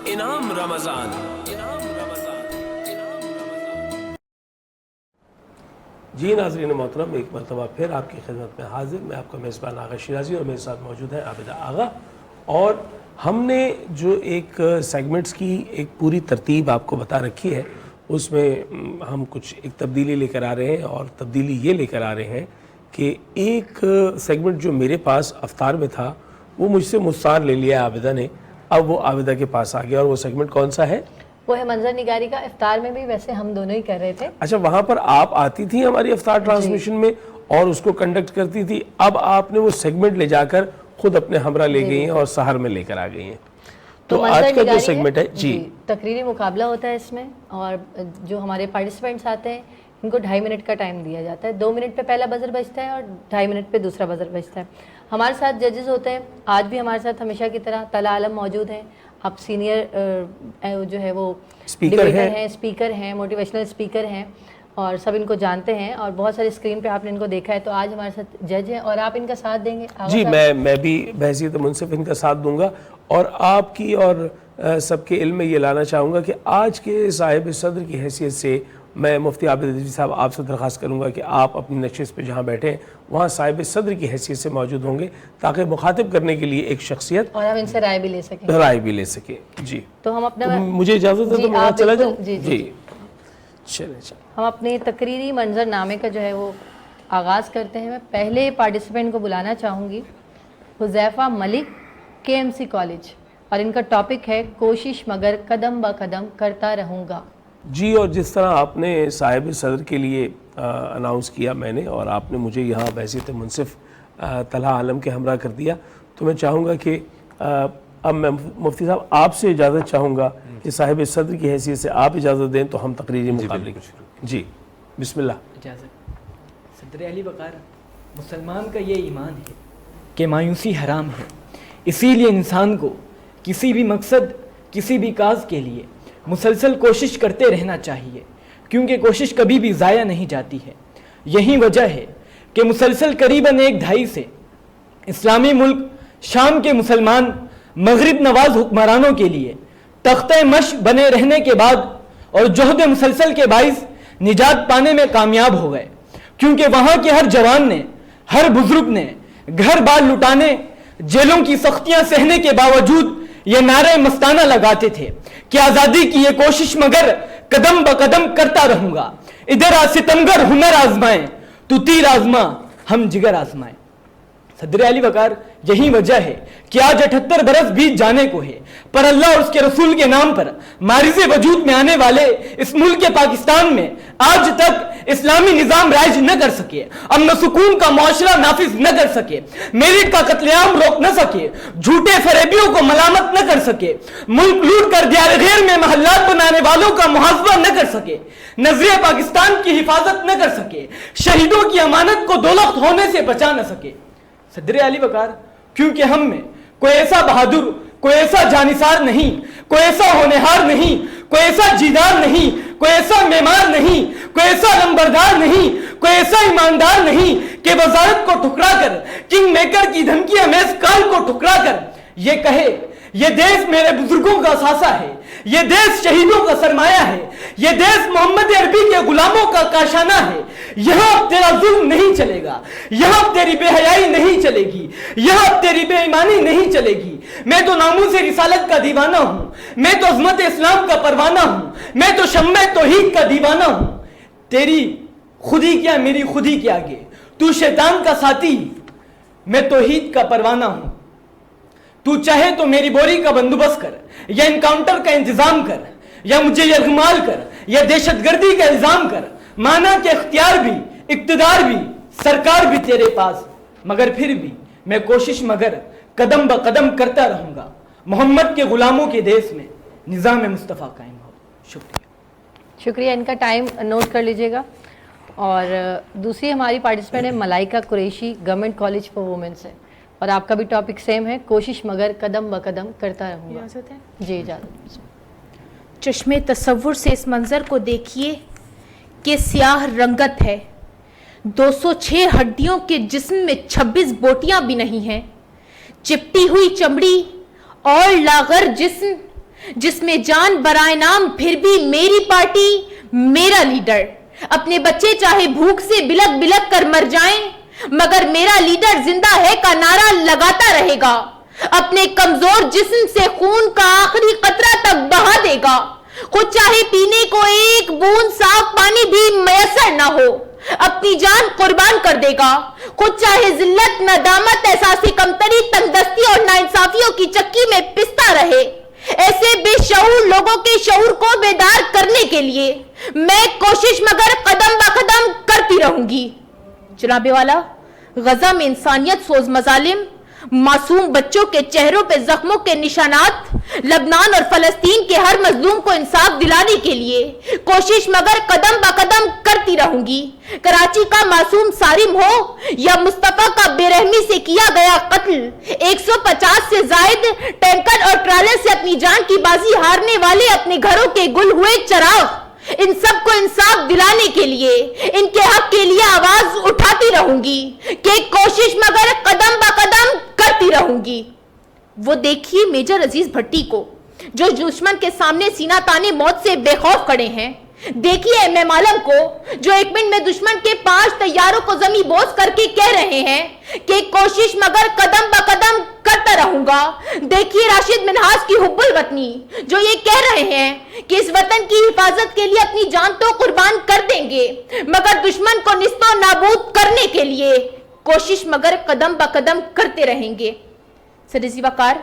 انعام رمضان، انعام رمضان، انعام رمضان. جی ناظرین محترم، ایک مرتبہ پھر آپ کی خدمت میں حاضر، میں آپ کا میزبان آغا شیرازی، اور میرے ساتھ موجود ہے عابدہ آغا. اور ہم نے جو ایک سیگمنٹس کی ایک پوری ترتیب آپ کو بتا رکھی ہے، اس میں ہم کچھ ایک تبدیلی لے کر آ رہے ہیں، اور تبدیلی یہ لے کر آ رہے ہیں کہ ایک سیگمنٹ جو میرے پاس افطار میں تھا وہ مجھ سے مستعار لے لیا عابدہ نے، اب وہ عابدہ کے پاس آ گیا. اور وہ سیگمنٹ کون سا ہے؟ وہ ہے منظر نگاری کا. افطار میں بھی ویسے ہم دونوں ہی کر رہے تھے. اچھا، وہاں پر آپ آتی تھی ہماری افطار ٹرانسمیشن میں اور اس کو کنڈکٹ کرتی تھی، اب آپ نے وہ سیگمنٹ لے جا کر خود اپنے ہمراہ لے گئی ہیں اور سحر میں لے کر آ گئی ہیں. تو آج کا جو سیگمنٹ ہے جی تقریری مقابلہ ہوتا ہے اس میں، اور جو ہمارے پارٹیسپینٹس آتے ہیں ان کو 2.5 منٹ کا ٹائم دیا جاتا ہے. 2 منٹ پہ پہلا بزر بجتا ہے اور 2.5 منٹ پہ دوسرا بزر بجتا ہے. ہمارے ساتھ ججز ہوتے ہیں، آج بھی ہمارے ساتھ ہمیشہ کی طرح طلحہ عالم موجود ہیں. اب سینئر جو ہے وہ ڈیبیٹر ہیں، اسپیکر ہیں، موٹیویشنل اسپیکر ہیں، اور سب ان کو جانتے ہیں، اور بہت سارے اسکرین پہ آپ نے ان کو دیکھا ہے. تو آج ہمارے ساتھ جج ہیں اور آپ ان کا ساتھ دیں گے. جی میں بھی بحیثیت منصف ان کا ساتھ دوں گا، اور آپ کی اور سب کے علم میں یہ لانا چاہوں گا کہ آج کے صاحب صدر کی حیثیت سے میں مفتی عابد رضوی صاحب آپ سے درخواست کروں گا کہ آپ اپنی نشست پہ جہاں بیٹھے ہیں وہاں صاحب صدر کی حیثیت سے موجود ہوں گے، تاکہ مخاطب کرنے کے لیے ایک شخصیت اور ہم ان سے رائے بھی لے سکیں. جی تو ہم اپنا مجھے اجازت ہے تو میں چلا جاؤں. جی چلیں. ہم اپنی تقریری منظر نامے کا جو ہے وہ آغاز کرتے ہیں. میں پہلے پارٹیسپینٹ کو بلانا چاہوں گی، حذیفہ ملک، KMC کالج، اور ان کا ٹاپک ہے کوشش مگر قدم با قدم کرتا رہوں گا. جی، اور جس طرح آپ نے صاحب صدر کے لیے اناؤنس کیا میں نے، اور آپ نے مجھے یہاں بحیثیت منصف طلحہ عالم کے ہمراہ کر دیا، تو میں چاہوں گا کہ اب میں مفتی صاحب آپ سے اجازت چاہوں گا کہ صاحب صدر کی حیثیت سے آپ اجازت دیں تو ہم تقریری مقابلے کی شروع. جی بسم اللہ. اجازت. صدر علی وقار، مسلمان کا یہ ایمان ہے کہ مایوسی حرام ہے، اسی لیے انسان کو کسی بھی مقصد، کسی بھی کاز کے لیے مسلسل کوشش کرتے رہنا چاہیے، کیونکہ کوشش کبھی بھی ضائع نہیں جاتی ہے. یہی وجہ ہے کہ مسلسل قریباً 1 دہائی سے اسلامی ملک شام کے مسلمان مغرب نواز حکمرانوں کے لیے تختہ مشق بنے رہنے کے بعد اور جہد مسلسل کے باعث نجات پانے میں کامیاب ہو گئے، کیونکہ وہاں کے ہر جوان نے، ہر بزرگ نے گھر بار لٹانے، جیلوں کی سختیاں سہنے کے باوجود یہ نعرے مستانہ لگاتے تھے کہ آزادی کی یہ کوشش مگر قدم بقدم کرتا رہوں گا. ادھر ستمگر ہنر آزمائیں تو تیر آزما ہم جگر آزمائیں. صدر علی وقار، یہی وجہ ہے کہ آج 78 برس بیت جانے کو ہے، پر اللہ اور اس کے رسول کے نام پر معرض وجود میں آنے والے اس ملک پاکستان میں آج تک اسلامی نظام رائج نہ کر سکے، امن و سکون کا معاشرہ نافذ نہ کر سکے، میرٹ کا قتل عام روک نہ سکے، جھوٹے فریبیوں کو ملامت نہ کر سکے، ملک لوٹ کر دیار غیر میں محلات بنانے والوں کا محاسبہ نہ کر سکے، نظریہ پاکستان کی حفاظت نہ کر سکے، شہیدوں کی امانت کو دولت ہونے سے بچا نہ سکے. صدر علی وقار، کیونکہ ہم میں کوئی ایسا بہادر، کوئی ایسا جانثار نہیں، کوئی ایسا ہونہار نہیں، کوئی ایسا جیدار نہیں، کوئی ایسا معمار نہیں، کوئی ایسا نمبردار نہیں، کوئی ایسا ایماندار نہیں کہ وزارت کو ٹھکرا کر، کنگ میکر کی دھمکی امیز کال کو ٹھکرا کر یہ کہے یہ دیش میرے بزرگوں کا اثاثہ ہے، یہ دیش شہیدوں کا سرمایہ ہے، یہ دیش محمد عربی کے غلاموں کا کاشانہ ہے، یہاں اب تیرا ظلم نہیں چلے گا، یہاں اب تیری بے حیائی نہیں چلے گی، یہاں اب تیری بے ایمانی نہیں چلے گی۔ میں تو ناموس رسالت کا دیوانہ ہوں، میں تو عظمت اسلام کا پروانہ ہوں، میں تو شمع توحید کا دیوانہ ہوں۔ تیری خودی کیا میری خودی کے آگے، تو شیطان کا ساتھی، میں توحید کا پروانہ ہوں۔ تو چاہے تو میری بوری کا بندوبست کر، یا انکاؤنٹر کا انتظام کر، یا مجھے یرغمال کر، یا دہشت گردی کا الزام کر، مانا کہ اختیار بھی، اقتدار بھی، سرکار بھی تیرے پاس، مگر پھر بھی میں کوشش مگر قدم بقدم کرتا رہوں گا، محمد کے غلاموں کے دیش میں نظام مصطفیٰ قائم ہو۔ شکریہ۔ شکریہ، ان کا ٹائم نوٹ کر لیجئے گا۔ اور دوسری ہماری پارٹیسپینٹ ہے Malaika Qureshi, government college for women سے، اور آپ کا بھی ٹاپک سیم ہے، کوشش مگر قدم بقدم کرتا رہوں گا۔ اجازت ہے؟ جی اجازت۔ چشم تصور سے اس منظر کو دیکھیے کہ سیاہ رنگت ہے، 206 ہڈیوں کے جسم میں 26 بوٹیاں بھی نہیں ہیں، چپٹی ہوئی چمڑی اور لاغر جسم، جس میں جان برائے نام، پھر بھی میری پارٹی، میرا لیڈر۔ اپنے بچے چاہے بھوک سے بلک بلک کر مر جائیں، مگر میرا لیڈر زندہ ہے کا نعرہ لگاتا رہے گا، اپنے کمزور جسم سے خون کا آخری قطرہ تک بہا دے گا، خود چاہے پینے کو ایک بوند صاف پانی بھی میسر نہ ہو، اپنی جان قربان کر دے گا، خود چاہے ذلت، ندامت، احساس کمتری، تنگدستی اور ناانصافیوں کی چکی میں پستا رہے۔ ایسے بے شعور لوگوں کے شعور کو بیدار کرنے کے لیے میں کوشش مگر قدم بقدم کرتی رہوں گی۔ جناب والا، غزہ میں انسانیت سوز مظالم، معصوم بچوں کے چہروں پہ زخموں کے نشانات، لبنان اور فلسطین کے ہر مظلوم کو انصاف دلانے کے لیے کوشش مگر قدم بقدم کرتی رہوں گی۔ کراچی کا معصوم صارم ہو یا مصطفیٰ کا بے رحمی سے کیا گیا قتل، 150 سے زائد ٹینکر اور ٹرالر سے اپنی جان کی بازی ہارنے والے اپنے گھروں کے گل ہوئے چراغ، ان سب کو انصاف دلانے کے لیے، ان کے حق کے لیے آواز اٹھاتی رہوں گی کہ کوشش مگر قدم بقدم کرتی رہوں گی۔ وہ دیکھیے میجر عزیز بھٹی کو، جو دشمن کے سامنے سینہ تانے موت سے بے خوف کھڑے ہیں۔ دیکھیے ایم ایم عالم کو، جو ایک منٹ میں دشمن کے 5 طیاروں کو زمین بوس کر کے کہہ رہے ہیں کہ کوشش مگر قدم بقدم کرتا رہوں گا۔ دیکھیے راشد منہاس کی حب الوطنی، جو یہ کہہ رہے ہیں کہ اس وطن کی حفاظت کے لیے اپنی جان تو قربان کر دیں گے، مگر دشمن کو نیست و نابود کرنے کے لیے کوشش مگر قدم بقدم کرتے رہیں گے۔ سرزی وقار،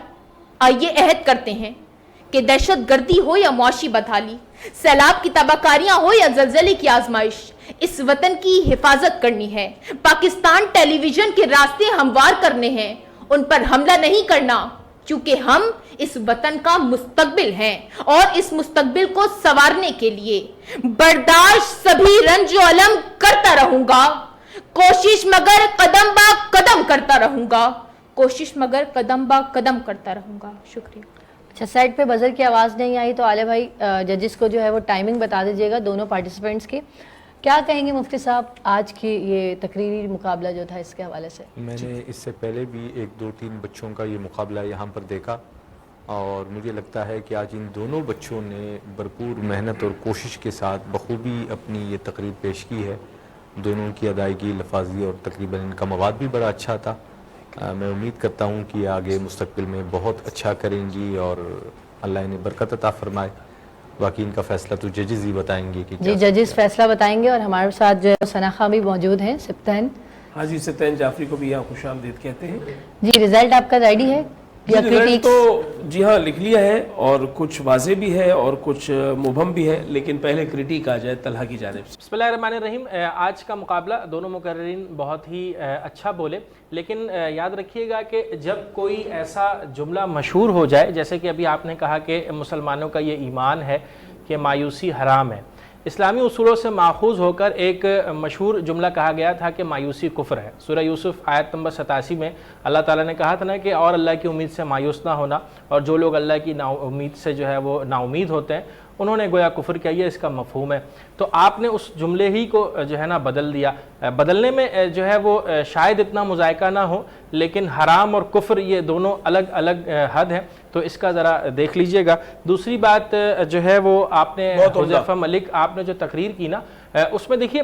آئیے عہد کرتے ہیں کہ دہشت گردی ہو یا معاشی بدحالی، سیلاب کی تباہ ہو یا زلزلے کی آزمائش، اس وطن کی حفاظت کرنی ہے۔ پاکستان ٹیلی ویژن کے راستے ہموار کرنے ہیں، ان پر حملہ نہیں کرنا، کیونکہ ہم اس وطن کا مستقبل ہیں، اور اس مستقبل کو سنوارنے کے لیے برداشت سبھی رنج و الم کرتا رہوں گا، کوشش مگر قدم با قدم کرتا رہوں گا، کوشش مگر قدم با قدم کرتا رہوں گا۔ شکریہ۔ اچھا، سیٹ پہ بزر کی آواز نہیں آئی تو عالیہ بھائی ججز کو جو ہے وہ ٹائمنگ بتا دیجیے گا دونوں پارٹیسپینٹس کی۔ کیا کہیں گے مفتی صاحب آج کی یہ تقریری مقابلہ جو تھا اس کے حوالے سے؟ میں نے اس سے پہلے بھی 1-2-3 بچوں کا یہ مقابلہ یہاں پر دیکھا، اور مجھے لگتا ہے کہ آج ان دونوں بچوں نے بھرپور محنت اور کوشش کے ساتھ بخوبی اپنی یہ تقریر پیش کی ہے۔ دونوں کی ادائیگی، لفاظی اور تقریباً ان کا مواد بھی بڑا اچھا تھا۔ میں امید کرتا ہوں کہ آگے مستقبل میں بہت اچھا کریں گی اور اللہ انہیں برکت عطا فرمائے۔ باقی ان کا فیصلہ تو ججز ہی بتائیں گے کہ جی ججز فیصلہ بتائیں گے، اور ہمارے ساتھ جو ہے ثنا خان بھی موجود ہیں، سبتین۔ ہاں جی، ستین جعفری کو بھی یہاں خوش آمدید کہتے ہیں۔ جی ریزلٹ آپ کا ریڈی ہے یا رزلٹ تو جی ہاں لکھ لیا ہے، اور کچھ واضح بھی ہے اور کچھ مبہم بھی ہے، لیکن پہلے کرٹیک آ جائے طلحہ کی جانب سے۔ بسم اللہ الرحمن الرحیم۔ آج کا مقابلہ دونوں مقررین بہت ہی اچھا بولے، لیکن یاد رکھیے گا کہ جب کوئی ایسا جملہ مشہور ہو جائے، جیسے کہ ابھی آپ نے کہا کہ مسلمانوں کا یہ ایمان ہے کہ مایوسی حرام ہے، اسلامی اصولوں سے ماخوذ ہو کر ایک مشہور جملہ کہا گیا تھا کہ مایوسی کفر ہے۔ سورہ یوسف آیت نمبر 87 میں اللہ تعالیٰ نے کہا تھا نا کہ اور اللہ کی امید سے مایوس نہ ہونا، اور جو لوگ اللہ کی امید سے جو ہے وہ نا امید ہوتے ہیں انہوں نے گویا کفر کیا، یہ اس کا مفہوم ہے۔ تو آپ نے اس جملے ہی کو جو ہے نا بدل دیا۔ بدلنے میں جو ہے وہ شاید اتنا مذائقہ نہ ہو، لیکن حرام اور کفر یہ دونوں الگ الگ حد ہیں، تو اس کا ذرا دیکھ لیجئے گا۔ دوسری بات جو ہے وہ آپ نے حذیفہ ملک آپ نے جو تقریر کی نا، اس میں دیکھیے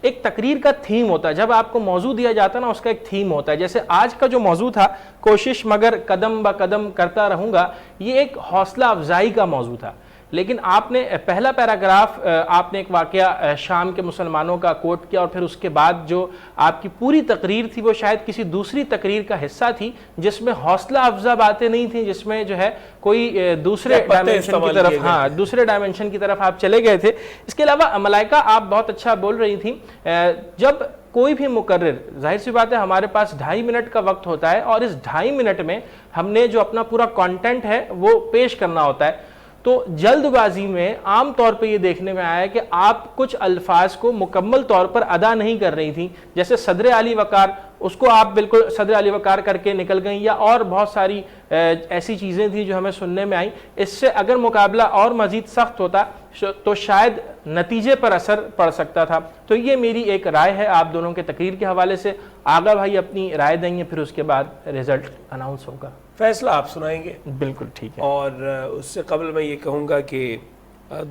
ایک تقریر کا تھیم ہوتا ہے، جب آپ کو موضوع دیا جاتا ہے نا اس کا ایک تھیم ہوتا ہے۔ جیسے آج کا جو موضوع تھا کوشش مگر قدم با قدم کرتا رہوں گا، یہ ایک حوصلہ افزائی کا موضوع تھا، لیکن آپ نے پہلا پیراگراف آپ نے ایک واقعہ شام کے مسلمانوں کا کوٹ کیا، اور پھر اس کے بعد جو آپ کی پوری تقریر تھی وہ شاید کسی دوسری تقریر کا حصہ تھی جس میں حوصلہ افزا باتیں نہیں تھیں، جس میں جو ہے کوئی دوسرے ڈائمنشن کی طرف دوسرے ڈائمنشن کی طرف آپ چلے گئے تھے۔ اس کے علاوہ ملائکہ آپ بہت اچھا بول رہی تھیں، جب کوئی بھی مقرر، ظاہر سی بات ہے ہمارے پاس 2.5 منٹ کا وقت ہوتا ہے، اور اس 2.5 منٹ میں ہم نے جو اپنا پورا کانٹینٹ ہے وہ پیش کرنا ہوتا ہے، تو جلد بازی میں عام طور پہ یہ دیکھنے میں آیا کہ آپ کچھ الفاظ کو مکمل طور پر ادا نہیں کر رہی تھیں، جیسے صدر علی وقار، اس کو آپ بالکل صدر علی وقار کر کے نکل گئیں، یا اور بہت ساری ایسی چیزیں تھیں جو ہمیں سننے میں آئیں۔ اس سے اگر مقابلہ اور مزید سخت ہوتا تو شاید نتیجے پر اثر پڑ سکتا تھا۔ تو یہ میری ایک رائے ہے آپ دونوں کے تقریر کے حوالے سے۔ آغا بھائی اپنی رائے دیں گے، پھر اس کے بعد رزلٹ اناؤنس ہوگا۔ فیصلہ آپ سنائیں گے؟ بالکل ٹھیک ہے۔ اور اس سے قبل میں یہ کہوں گا کہ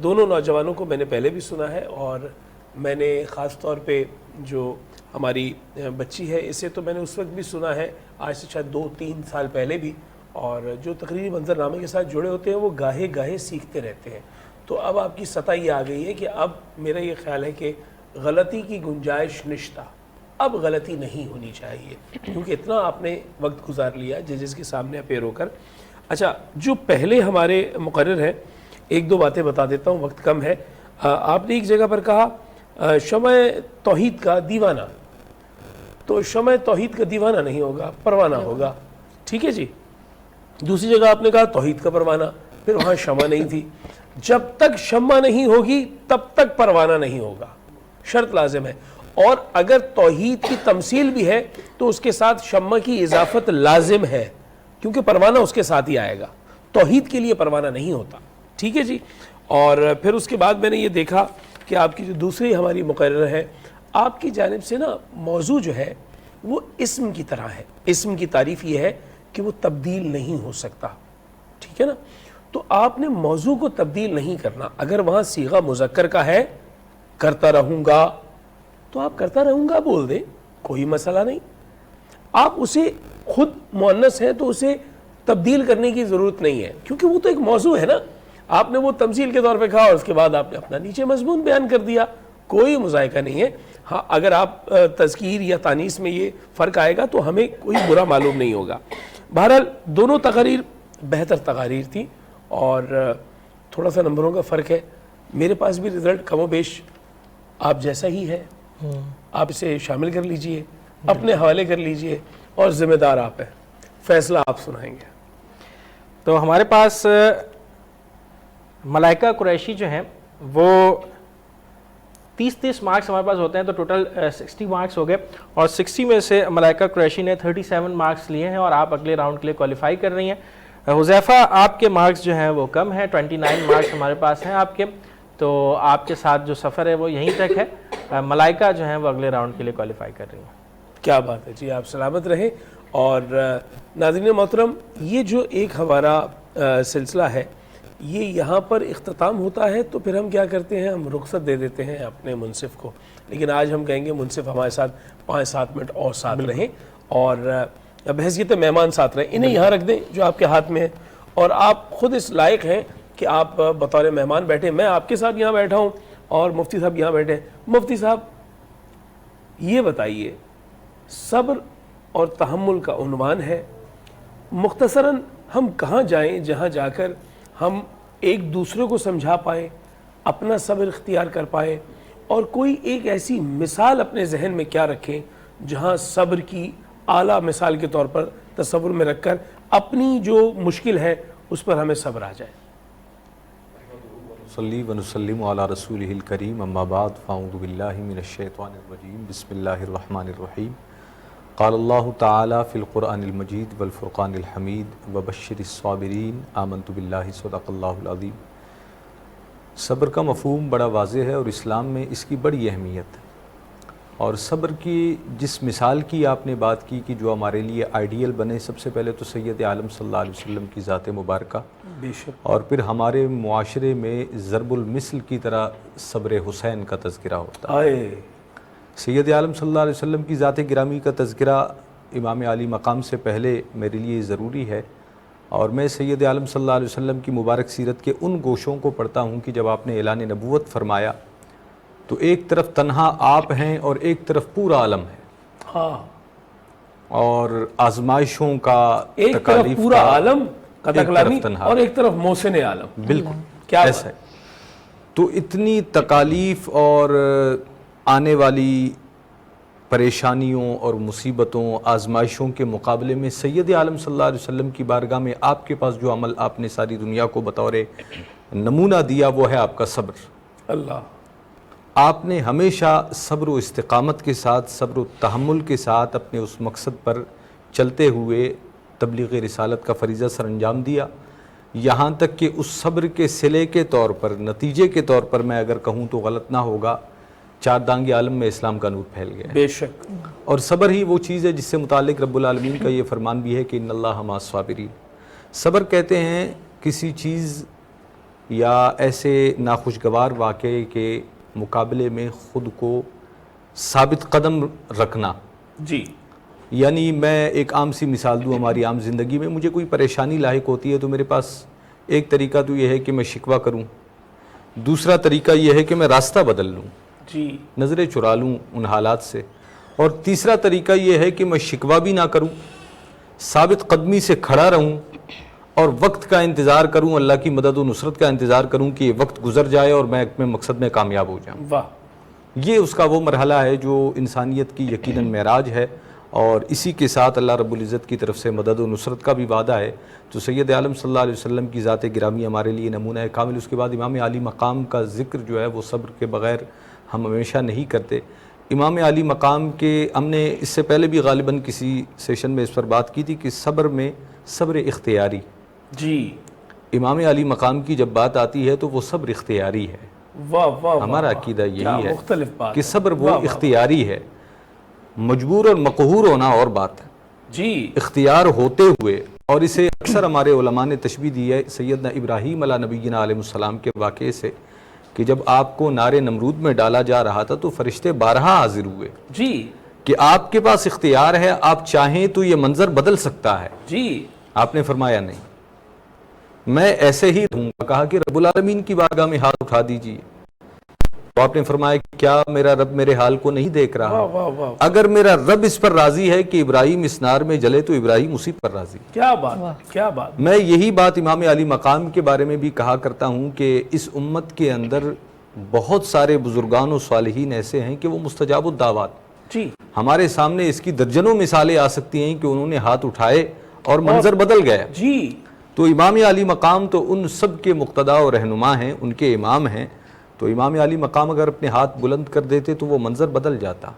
دونوں نوجوانوں کو میں نے پہلے بھی سنا ہے، اور میں نے خاص طور پہ جو ہماری بچی ہے اسے تو میں نے اس وقت بھی سنا ہے، آج سے شاید 2-3 سال پہلے بھی، اور جو تقریری منظرنامے کے ساتھ جڑے ہوتے ہیں وہ گاہے گاہے سیکھتے رہتے ہیں۔ تو اب آپ کی سطح یہ آ گئی ہے کہ اب میرا یہ خیال ہے کہ غلطی کی گنجائش نشتہ، اب غلطی نہیں ہونی چاہیے، کیونکہ اتنا آپ نے وقت گزار لیا ججز کے سامنے اپیئر ہو کر۔ اچھا، جو پہلے ہمارے مقرر ہیں، 1-2 باتیں بتا دیتا ہوں، وقت کم ہے۔ آپ نے ایک جگہ پر کہا شمع توحید کا دیوانہ، تو شمع توحید کا دیوانہ نہیں ہوگا، پروانہ ہوگا، ٹھیک ہے جی۔ دوسری جگہ آپ نے کہا توحید کا پروانہ، پھر وہاں شمع نہیں تھی۔ جب تک شمع نہیں ہوگی تب تک پروانہ نہیں ہوگا، شرط لازم ہے۔ اور اگر توحید کی تمثیل بھی ہے تو اس کے ساتھ شمع کی اضافت لازم ہے، کیونکہ پروانہ اس کے ساتھ ہی آئے گا، توحید کے لیے پروانہ نہیں ہوتا، ٹھیک ہے جی۔ اور پھر اس کے بعد میں نے یہ دیکھا کہ آپ کی جو دوسری ہماری مقرر ہے، آپ کی جانب سے نا موضوع جو ہے وہ اسم کی طرح ہے۔ اسم کی تعریف یہ ہے کہ وہ تبدیل نہیں ہو سکتا، ٹھیک ہے نا۔ تو آپ نے موضوع کو تبدیل نہیں کرنا۔ اگر وہاں صیغہ مذکر کا ہے، کرتا رہوں گا، تو آپ کرتا رہوں گا بول دیں، کوئی مسئلہ نہیں۔ آپ اسے خود مؤنث ہے تو اسے تبدیل کرنے کی ضرورت نہیں ہے، کیونکہ وہ تو ایک موضوع ہے نا۔ آپ نے وہ تمثیل کے طور پہ کہا اور اس کے بعد آپ نے اپنا نیچے مضمون بیان کر دیا، کوئی مذائقہ نہیں ہے۔ ہاں، اگر آپ تذکیر یا تانیث میں یہ فرق آئے گا تو ہمیں کوئی برا معلوم نہیں ہوگا۔ بہرحال دونوں تقاریر بہتر تقاریر تھی، اور تھوڑا سا نمبروں کا فرق ہے۔ میرے پاس بھی رزلٹ کم و بیش آپ جیسا ہی ہے، آپ اسے شامل کر لیجئے، اپنے حوالے کر لیجئے، اور ذمہ دار آپ ہیں۔ فیصلہ آپ سنائیں گے۔ تو ہمارے پاس ملائکہ قریشی جو ہیں وہ 30 مارکس ہمارے پاس ہوتے ہیں، تو ٹوٹل 60 مارکس ہو گئے، اور 60 میں سے ملائکہ قریشی نے 37 مارکس لیے ہیں، اور آپ اگلے راؤنڈ کے لیے کوالیفائی کر رہی ہیں۔ حذیفہ آپ کے مارکس جو ہیں وہ کم ہیں، 29 مارکس ہمارے پاس ہیں آپ کے، تو آپ کے ساتھ جو سفر ہے وہ یہیں تک ہے۔ ملائکہ جو ہیں وہ اگلے راؤنڈ کے لیے کوالیفائی کر رہی ہیں۔ کیا بات ہے جی، آپ سلامت رہیں۔ اور ناظرین محترم، یہ جو ایک ہمارا سلسلہ ہے یہ یہاں پر اختتام ہوتا ہے، تو پھر ہم کیا کرتے ہیں، ہم رخصت دے دیتے ہیں اپنے منصف کو، لیکن آج ہم کہیں گے منصف ہمارے ساتھ 5-7 منٹ اور ساتھ رہیں، اور بحیثیت مہمان ساتھ رہیں۔ انہیں یہاں رکھ دیں جو آپ کے ہاتھ میں ہے، اور آپ خود اس لائق ہیں کہ آپ بطور مہمان بیٹھے، میں آپ کے ساتھ یہاں بیٹھا ہوں اور مفتی صاحب یہاں بیٹھے۔ مفتی صاحب یہ بتائیے، صبر اور تحمل کا عنوان ہے، مختصراً ہم کہاں جائیں جہاں جا کر ہم ایک دوسرے کو سمجھا پائیں، اپنا صبر اختیار کر پائیں، اور کوئی ایک ایسی مثال اپنے ذہن میں کیا رکھیں جہاں صبر کی اعلیٰ مثال کے طور پر تصور میں رکھ کر اپنی جو مشکل ہے اس پر ہمیں صبر آ جائے۔ ونصلی ونسلم علی رسولہ الکریم اما بعد فاعوذ باللہ من الشیطان الرجیم بسم اللہ الرحمن الرحیم قال اللہ تعالی فی القرآن المجید والفرقان الحمید وبشر الصابرین آمنت باللہ صدق اللہ العظیم۔ صبر کا مفہوم بڑا واضح ہے اور اسلام میں اس کی بڑی اہمیت ہے، اور صبر کی جس مثال کی آپ نے بات کی کہ جو ہمارے لیے آئیڈیل بنے، سب سے پہلے تو سید عالم صلی اللہ علیہ وسلم کی ذات مبارکہ، بے شک، اور پھر ہمارے معاشرے میں ضرب المثل کی طرح صبر حسین کا تذکرہ ہوتا ہے۔ آئے سید عالم صلی اللہ علیہ وسلم کی ذات گرامی کا تذکرہ امام علی مقام سے پہلے میرے لیے ضروری ہے، اور میں سید عالم صلی اللہ علیہ وسلم کی مبارک سیرت کے ان گوشوں کو پڑھتا ہوں کہ جب آپ نے اعلان نبوت فرمایا تو ایک طرف تنہا آپ ہیں اور ایک طرف پورا عالم ہے، ہاں، اور آزمائشوں کا، ایک طرف تکالیف پورا کا، عالم قطع ایک کلامی طرف تنہا، اور ایک طرف محسن عالم، بالکل کیا ایسا ہے۔ تو اتنی تکالیف اور آنے والی پریشانیوں اور مصیبتوں، آزمائشوں کے مقابلے میں سید عالم صلی اللہ علیہ وسلم کی بارگاہ میں آپ کے پاس جو عمل آپ نے ساری دنیا کو بطور نمونہ دیا وہ ہے آپ کا صبر۔ اللہ، آپ نے ہمیشہ صبر و استقامت کے ساتھ، صبر و تحمل کے ساتھ اپنے اس مقصد پر چلتے ہوئے تبلیغ رسالت کا فریضہ سر انجام دیا، یہاں تک کہ اس صبر کے صلے کے طور پر، نتیجے کے طور پر میں اگر کہوں تو غلط نہ ہوگا، چار دانگ عالم میں اسلام کا نور پھیل گیا ہے۔ بے شک، اور صبر ہی وہ چیز ہے جس سے متعلق رب العالمین کا یہ فرمان بھی ہے کہ ان اللہ مع الصابرین۔ صبر کہتے ہیں کسی چیز یا ایسے ناخوشگوار واقعے کے مقابلے میں خود کو ثابت قدم رکھنا۔ جی، یعنی میں ایک عام سی مثال دوں، ہماری عام زندگی میں مجھے کوئی پریشانی لاحق ہوتی ہے تو میرے پاس ایک طریقہ تو یہ ہے کہ میں شکوہ کروں، دوسرا طریقہ یہ ہے کہ میں راستہ بدل لوں، جی، نظریں چرا لوں ان حالات سے، اور تیسرا طریقہ یہ ہے کہ میں شکوہ بھی نہ کروں، ثابت قدمی سے کھڑا رہوں اور وقت کا انتظار کروں، اللہ کی مدد و نصرت کا انتظار کروں کہ یہ وقت گزر جائے اور میں اپنے مقصد میں کامیاب ہو جاؤں۔ واہ، یہ اس کا وہ مرحلہ ہے جو انسانیت کی یقیناً معراج ہے، اور اسی کے ساتھ اللہ رب العزت کی طرف سے مدد و نصرت کا بھی وعدہ ہے۔ تو سید عالم صلی اللہ علیہ وسلم کی ذات گرامی ہمارے لیے نمونہ ہے کامل۔ اس کے بعد امام علی مقام کا ذکر جو ہے وہ صبر کے بغیر ہم ہمیشہ نہیں کرتے۔ امام علی مقام کے ہم نے اس سے پہلے بھی غالباً کسی سیشن میں اس پر بات کی تھی کہ صبر میں صبر اختیاری، جی، امام علی مقام کی جب بات آتی ہے تو وہ صبر اختیاری ہے۔ واہ واہ، ہمارا عقیدہ یہی ہے مختلف بات کہ صبر وہ واہ واہ، اختیاری ہے، مجبور اور مقہور ہونا اور بات ہے، جی، اختیار ہوتے ہوئے۔ اور اسے اکثر ہمارے علماء نے تشبیہ دی ہے سیدنا ابراہیم علیہ نبینا علیہ السلام کے واقعے سے کہ جب آپ کو نار نمرود میں ڈالا جا رہا تھا تو فرشتے بارہا حاضر ہوئے جی، کہ آپ کے پاس اختیار ہے، آپ چاہیں تو یہ منظر بدل سکتا ہے۔ جی، آپ نے فرمایا نہیں، میں ایسے ہی رہوں گا۔ کہا کہ رب العالمین کی بارگاہ میں ہاتھ اٹھا دیجیے، تو آپ نے فرمایا کہ کیا میرا رب میرے حال کو نہیں دیکھ رہا؟ واہ واہ واہ، اگر میرا رب اس پر راضی ہے کہ ابراہیم اس نار میں جلے تو ابراہیم اسی پر راضی۔ کیا بات، کیا بات، میں یہی بات امام علی مقام کے بارے میں بھی کہا کرتا ہوں کہ اس امت کے اندر بہت سارے بزرگان و صالحین ایسے ہیں کہ وہ مستجاب الدعوات، جی، ہمارے سامنے اس کی درجنوں مثالیں آ سکتی ہیں کہ انہوں نے ہاتھ اٹھائے اور منظر بدل گیا۔ جی، تو امام علی مقام تو ان سب کے مقتدا و رہنما ہیں، ان کے امام ہیں، تو امام علی مقام اگر اپنے ہاتھ بلند کر دیتے تو وہ منظر بدل جاتا۔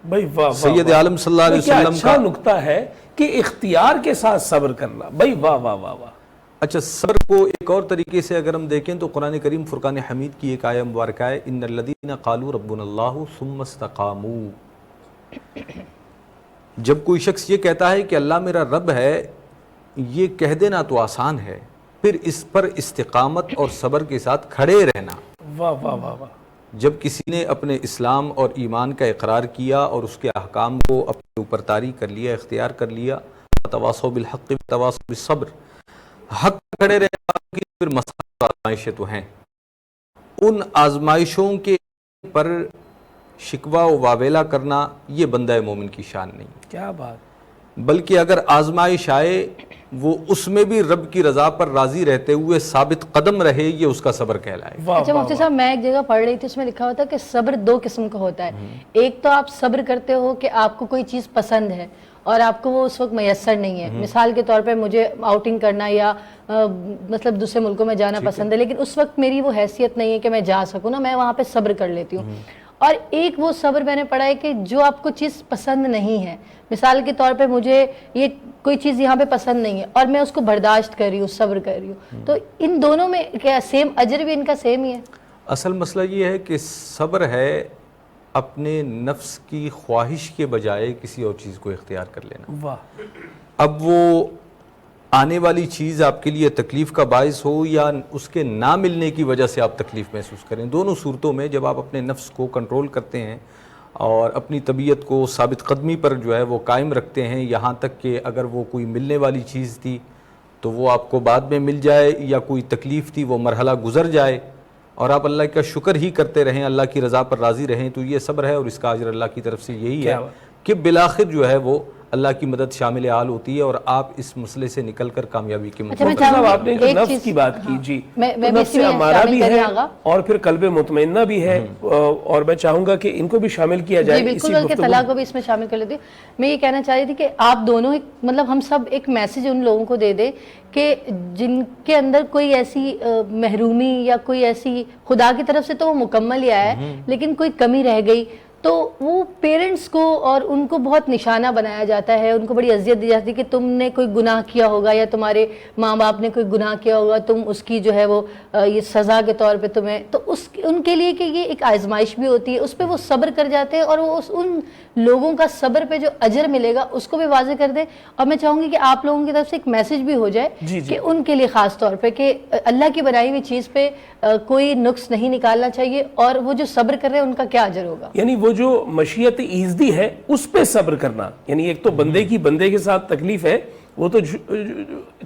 بھائی واہ واہ، سید عالم صلی اللہ علیہ کیا وسلم اچھا کا نقطہ ہے کہ اختیار کے ساتھ صبر کرنا، بھائی واہ واہ واہ واہ۔ اچھا، صبر کو ایک اور طریقے سے اگر ہم دیکھیں تو قرآن کریم فرقان حمید کی ایک آیہ مبارکہ ہے ان الذین قالوا ربنا اللہ ثم استقاموا۔ جب کوئی شخص یہ کہتا ہے کہ اللہ میرا رب ہے، یہ کہہ دینا تو آسان ہے، پھر اس پر استقامت اور صبر کے ساتھ کھڑے رہنا۔ واہ واہ واہ واہ، جب کسی نے اپنے اسلام اور ایمان کا اقرار کیا اور اس کے احکام کو اپنے اوپر طاری کر لیا، اختیار کر لیا، تواصوا بالحق وتواصوا بالصبر، حق کھڑے رہنا کی پھر مسائل آزمائشیں تو ہیں، ان آزمائشوں کے پر شکوہ و واویلا کرنا یہ بندہ مومن کی شان نہیں، کیا بات، بلکہ اگر آزمائش آئے وہ اس میں بھی رب کی رضا پر راضی رہتے ہوئے ثابت قدم رہے، یہ اس کا صبر کہلائے۔ واہ اچھا واہ مفتی صاحب، میں ایک جگہ پڑھ رہی تھی، اس میں لکھا ہوتا ہے کہ صبر دو قسم کا ہوتا ہے۔ ایک تو آپ صبر کرتے ہو کہ آپ کو کوئی چیز پسند ہے، اور آپ کو وہ اس وقت میسر نہیں ہے. مثال کے طور پہ مجھے آؤٹنگ کرنا یا مطلب دوسرے ملکوں میں جانا پسند ہے, لیکن اس وقت میری وہ حیثیت نہیں ہے کہ میں جا سکوں نا, میں وہاں پہ صبر کر لیتی ہوں. اور ایک وہ صبر میں نے پڑھا ہے کہ جو آپ کو چیز پسند نہیں ہے, مثال کے طور پہ مجھے یہ کوئی چیز یہاں پہ پسند نہیں ہے اور میں اس کو برداشت کر رہی ہوں, صبر کر رہی ہوں, تو ان دونوں میں کیا سیم اجر بھی ان کا سیم ہی ہے؟ اصل مسئلہ یہ ہے کہ صبر ہے اپنے نفس کی خواہش کے بجائے کسی اور چیز کو اختیار کر لینا. واہ. اب وہ آنے والی چیز آپ کے لیے تکلیف کا باعث ہو یا اس کے نہ ملنے کی وجہ سے آپ تکلیف محسوس کریں, دونوں صورتوں میں جب آپ اپنے نفس کو کنٹرول کرتے ہیں اور اپنی طبیعت کو ثابت قدمی پر جو ہے وہ قائم رکھتے ہیں, یہاں تک کہ اگر وہ کوئی ملنے والی چیز تھی تو وہ آپ کو بعد میں مل جائے, یا کوئی تکلیف تھی وہ مرحلہ گزر جائے, اور آپ اللہ کا شکر ہی کرتے رہیں, اللہ کی رضا پر راضی رہیں, تو یہ صبر ہے. اور اس کا اجر اللہ کی طرف سے یہی ہے کہ بالآخر جو ہے وہ اللہ کی مدد شامل حال ہوتی ہے اور آپ اس مسئلے سے نکل کر کامیابی کے ڈاکٹر صاحب آپ نے جو نفس کی بات کی, جی نفس ہمارا بھی ہے اور پھر قلب مطمئنہ بھی ہے, اور میں چاہوں گا کہ ان کو بھی شامل کیا جائے. جی بالکل, بلکہ طلاق کو بھی اس میں شامل کر لیتی ہوں. میں یہ کہنا چاہ رہی تھی کہ آپ دونوں مطلب ہم سب ایک میسیج ان لوگوں کو دے دیں کہ جن کے اندر کوئی ایسی محرومی یا کوئی ایسی, خدا کی طرف سے تو وہ مکمل ہی آیا ہے لیکن کوئی کمی رہ گئی, تو وہ پیرنٹس کو اور ان کو بہت نشانہ بنایا جاتا ہے, ان کو بڑی اذیت دی جاتی ہے کہ تم نے کوئی گناہ کیا ہوگا یا تمہارے ماں باپ نے کوئی گناہ کیا ہوگا, تم اس کی جو ہے وہ یہ سزا کے طور پہ تمہیں, تو ان کے لیے کہ یہ ایک آزمائش بھی ہوتی ہے, اس پہ وہ صبر کر جاتے ہیں اور وہ ان لوگوں کا صبر پہ جو اجر ملے گا اس کو بھی واضح کر دیں. اور میں چاہوں گی کہ آپ لوگوں کی طرف سے ایک میسج بھی ہو جائے کہ ان کے لیے خاص طور پہ کہ اللہ کی بنائی ہوئی چیز پہ کوئی نقص نہیں نکالنا چاہیے, اور وہ جو صبر کر رہے ہیں ان کا کیا اجر ہوگا. یعنی وہ جو مشیت ایزدی ہے اس پہ صبر کرنا, یعنی ایک تو بندے کی بندے کے ساتھ تکلیف ہے, وہ تو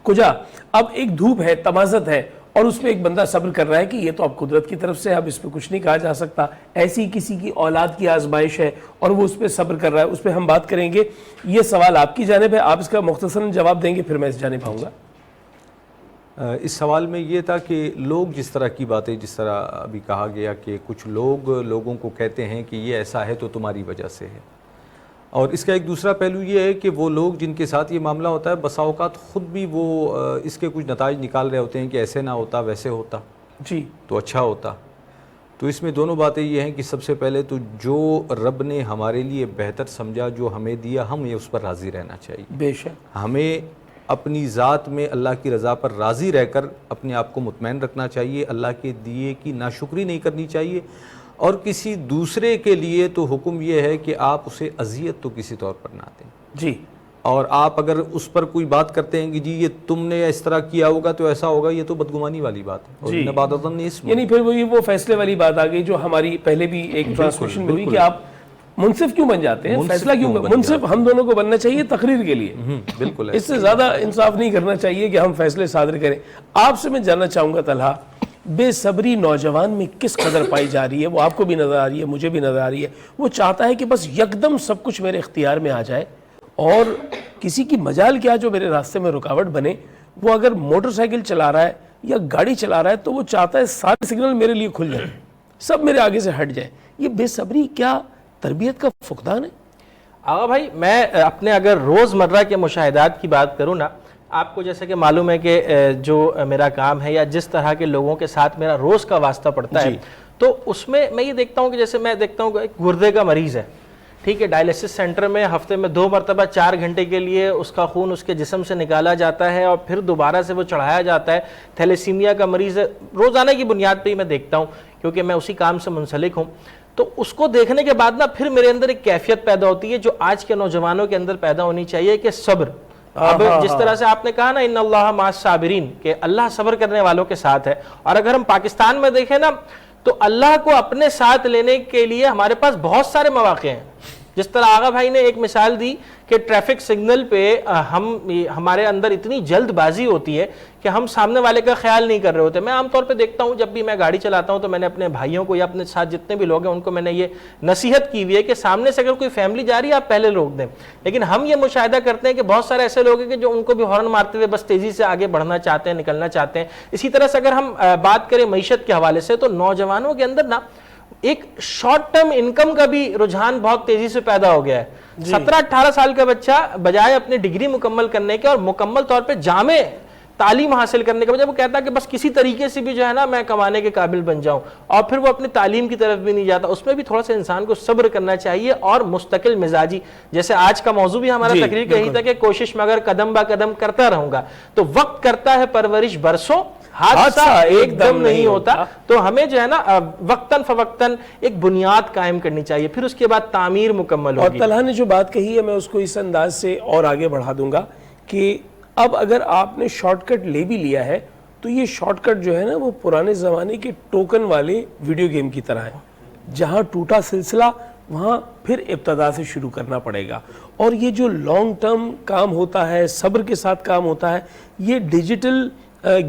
کجا, اب ایک دھوپ ہے, تمازت ہے, اور اس پہ ایک بندہ صبر کر رہا ہے کہ یہ تو اب قدرت کی طرف سے, اب اس پہ کچھ نہیں کہا جا سکتا, ایسی کسی کی اولاد کی آزمائش ہے اور وہ اس پہ صبر کر رہا ہے. اس پہ ہم بات کریں گے. یہ سوال آپ کی جانب ہے, آپ اس کا مختصراً جواب دیں گے, پھر میں اس جانب آؤں گا. اس سوال میں یہ تھا کہ لوگ جس طرح کی باتیں, جس طرح ابھی کہا گیا کہ کچھ لوگ لوگوں کو کہتے ہیں کہ یہ ایسا ہے تو تمہاری وجہ سے ہے, اور اس کا ایک دوسرا پہلو یہ ہے کہ وہ لوگ جن کے ساتھ یہ معاملہ ہوتا ہے بسا اوقات خود بھی وہ اس کے کچھ نتائج نکال رہے ہوتے ہیں کہ ایسے نہ ہوتا, ویسے ہوتا جی تو اچھا ہوتا. تو اس میں دونوں باتیں یہ ہیں کہ سب سے پہلے تو جو رب نے ہمارے لیے بہتر سمجھا, جو ہمیں دیا, ہمیں اس پر راضی رہنا چاہیے. بے شک ہمیں اپنی ذات میں اللہ کی رضا پر راضی رہ کر اپنے آپ کو مطمئن رکھنا چاہیے, اللہ کے دیے کی ناشکری نہیں کرنی چاہیے. اور کسی دوسرے کے لیے تو حکم یہ ہے کہ آپ اسے اذیت تو کسی طور پر نہ دیں. جی, اور آپ اگر اس پر کوئی بات کرتے ہیں کہ جی یہ تم نے اس طرح کیا ہوگا تو ایسا ہوگا, یہ تو بدگمانی والی بات ہے. جی, یعنی پھر وہ فیصلے والی بات آ گئی جو ہماری پہلے بھی ایک ٹرانسلیشن میں ہوئی کہ آپ منصف کیوں بن جاتے ہیں, فیصلہ کیوں منصف ہم دونوں کو بننا چاہیے تقریر کے لیے. بالکل, اس سے زیادہ انصاف نہیں کرنا چاہیے کہ ہم فیصلے صادر کریں. آپ سے میں جاننا چاہوں گا طلحہ, بے صبری نوجوان میں کس قدر پائی جا رہی ہے؟ وہ آپ کو بھی نظر آ رہی ہے, مجھے بھی نظر آ رہی ہے. وہ چاہتا ہے کہ بس یکدم سب کچھ میرے اختیار میں آ جائے, اور کسی کی مجال کیا جو میرے راستے میں رکاوٹ بنے. وہ اگر موٹر سائیکل چلا رہا ہے یا گاڑی چلا رہا ہے تو وہ چاہتا ہے سارے سگنل میرے لیے کھل جائیں, سب میرے آگے سے ہٹ جائیں. یہ بے صبری کیا تربیت کا فقدان ہے؟ آغا بھائی, میں اپنے اگر روزمرہ کے مشاہدات کی بات کروں نا, آپ کو جیسے کہ معلوم ہے کہ جو میرا کام ہے یا جس طرح کے لوگوں کے ساتھ میرا روز کا واسطہ پڑتا ہے, تو اس میں یہ دیکھتا ہوں کہ جیسے میں دیکھتا ہوں کہ ایک گردے کا مریض ہے, ٹھیک ہے, ڈائلیسس سینٹر میں ہفتے میں 2 مرتبہ 4 گھنٹے کے لیے اس کا خون اس کے جسم سے نکالا جاتا ہے اور پھر دوبارہ سے وہ چڑھایا جاتا ہے. تھیلیسیمیا کا مریض ہے, روزانہ کی بنیاد پہ ہی میں دیکھتا ہوں کیونکہ میں اسی کام سے منسلک ہوں. تو اس کو دیکھنے کے بعد نا پھر میرے اندر ایک کیفیت پیدا ہوتی ہے جو آج کے نوجوانوں کے اندر پیدا ہونی چاہیے, کہ صبر. اب جس طرح سے آپ نے کہا نا ان اللہ مع الصابرین, کہ اللہ صبر کرنے والوں کے ساتھ ہے. اور اگر ہم پاکستان میں دیکھیں نا تو اللہ کو اپنے ساتھ لینے کے لیے ہمارے پاس بہت سارے مواقع ہیں. جس طرح آغا بھائی نے ایک مثال دی کہ ٹریفک سگنل پہ ہمارے اندر اتنی جلد بازی ہوتی ہے کہ ہم سامنے والے کا خیال نہیں کر رہے ہوتے. میں عام طور پہ دیکھتا ہوں جب بھی میں گاڑی چلاتا ہوں تو میں نے اپنے بھائیوں کو یا اپنے ساتھ جتنے بھی لوگ ہیں ان کو میں نے یہ نصیحت کی ہوئی ہے کہ سامنے سے اگر کوئی فیملی جا رہی ہے آپ پہلے روک دیں. لیکن ہم یہ مشاہدہ کرتے ہیں کہ بہت سارے ایسے لوگ ہیں کہ جو ان کو بھی ہارن مارتے ہوئے بس تیزی سے آگے بڑھنا چاہتے ہیں, نکلنا چاہتے ہیں. اسی طرح سے اگر ہم بات کریں معیشت کے حوالے سے تو نوجوانوں کے اندر نا ایک شارٹ ٹرم انکم کا بھی رجحان بہت تیزی سے پیدا ہو گیا ہے. 17-18 سال کا بچہ بجائے اپنے ڈگری مکمل کرنے کے اور مکمل طور پہ جامع تعلیم حاصل کرنے کے بجائے وہ کہتا ہے کہ بس کسی طریقے سے بھی جو ہے نا میں کمانے کے قابل بن جاؤں، اور پھر وہ اپنی تعلیم کی طرف بھی نہیں جاتا. اس میں بھی تھوڑا سا انسان کو صبر کرنا چاہیے اور مستقل مزاجی، جیسے آج کا موضوع بھی ہمارا تقریر کا یہی تھا کہ کوشش مگر قدم با قدم کرتا رہوں گا. تو وقت کرتا ہے پرورش برسوں، حادثہ ایک دم نہیں ہوتا. تو ہمیں جو ہے نا وقتاً فوقتاً ایک بنیاد قائم کرنی چاہیے، پھر اس کے بعد تعمیر مکمل ہوگی. اور طلحہ نے جو بات کہی ہے میں اس کو اس انداز سے اور آگے بڑھا دوں گا کہ اب اگر آپ نے شارٹ کٹ لے بھی لیا ہے تو یہ شارٹ کٹ جو ہے نا وہ پرانے زمانے کے ٹوکن والے ویڈیو گیم کی طرح ہے، جہاں ٹوٹا سلسلہ وہاں پھر ابتدا سے شروع کرنا پڑے گا. اور یہ جو لانگ ٹرم کام ہوتا ہے، صبر کے ساتھ کام ہوتا ہے، یہ ڈیجیٹل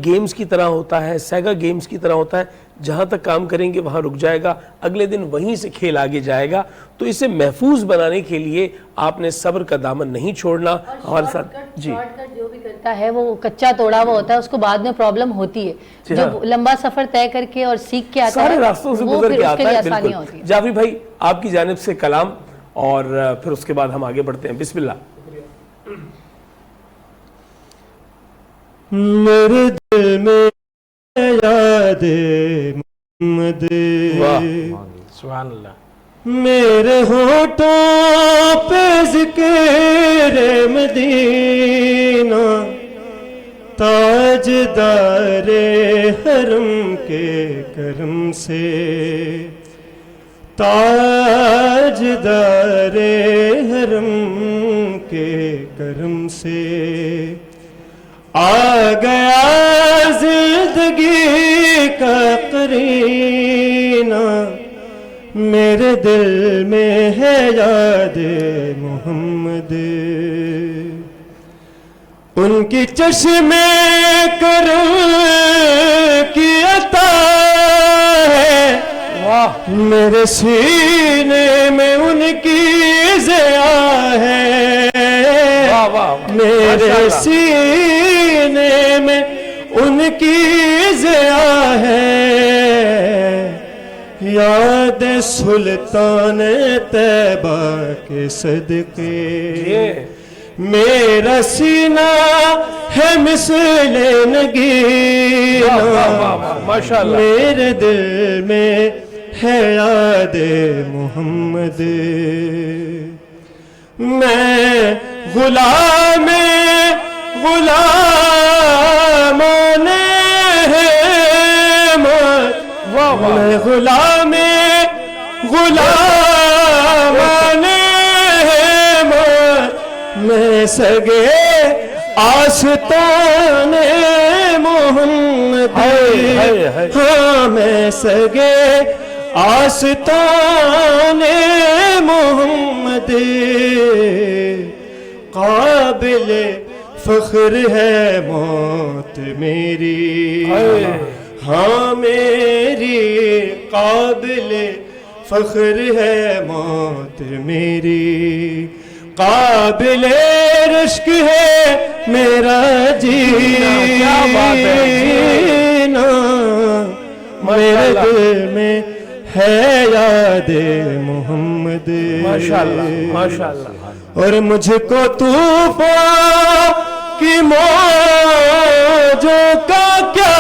گیمز کی طرح ہوتا ہے، سیگا گیمز کی طرح ہوتا ہے. جہاں تک کام کریں گے وہاں رک جائے گا، اگلے دن وہیں سے کھیل آگے جائے گا. تو اسے محفوظ بنانے کے لیے آپ نے صبر کا دامن نہیں چھوڑنا. ہمارے ساتھ شارٹ کٹ جو بھی کرتا ہے وہ کچا توڑا ہوا ہوتا ہے، اس کو بعد میں پرابلم ہوتی ہے. جو لمبا سفر طے کر کے اور سیکھ کے آتا ہے سارے راستوں سے وہ گزر پھر کے اس آتا لیے ہے. آسانیاں ہوتی بالکل. ہیں. جعفری بھائی آپ کی جانب سے کلام اور پھر اس کے بعد ہم آگے بڑھتے ہیں. بسم اللہ. میرے دل میں یاد محمد، سبحان اللہ. میرے ہونٹوں پہ ذکر مدینہ، تاجدار حرم کے کرم سے، تاجدار حرم کے کرم سے آ گیا زندگی کا قرینہ. میرے دل میں ہے یاد محمد، ان کی چشمے کرم کی عطا ہے، میرے سینے میں ان کی ضیا ہے، میرے سینے میں ان کی ضیا ہے. یاد سلطان طیبہ کے صدقے میرا سینہ ہے مثل نگینہ. میرے دل میں ہے یاد محمد، میں غلام میں غلام میں سگے آستان محمد، ہاں میں سگے آستان محمد. قابل فخر ہے موت میری، ہاں میری قابل فخر ہے موت میری. قابل رشک ہے میرا جینا، میرے دل میں ہے یاد محمد. ماشاءاللہ ماشاءاللہ. اور مجھ کو طوفان کی موجوں کا کیا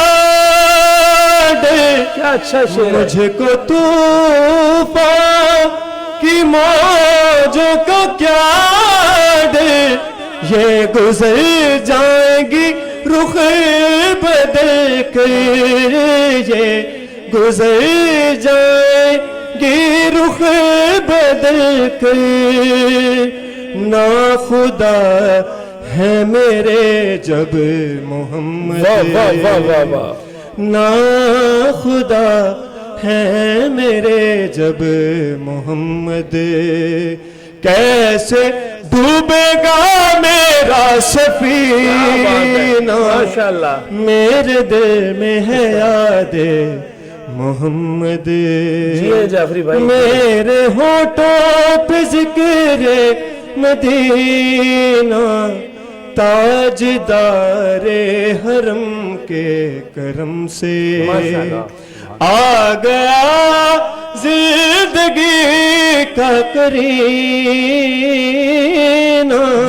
ڈر، کیا اچھا شعر ہے. مجھ کو طوفان کی موجوں کا کیا ڈر، یہ گزر جائیں گی رخ بدل کر، یہ گزر جائیں گی رخ بدل کر. نا خدا ہے میرے جب محمد، نا خدا ہے میرے جب محمد. کیسے ڈوبے گا میرا سفینہ، میرے دل میں ہے یاد محمد. جعفری بھائی میرے ہونٹوں پہ ذکر مدینہ، تاجدار حرم کے کرم سے آ گیا زندگی کا کرینہ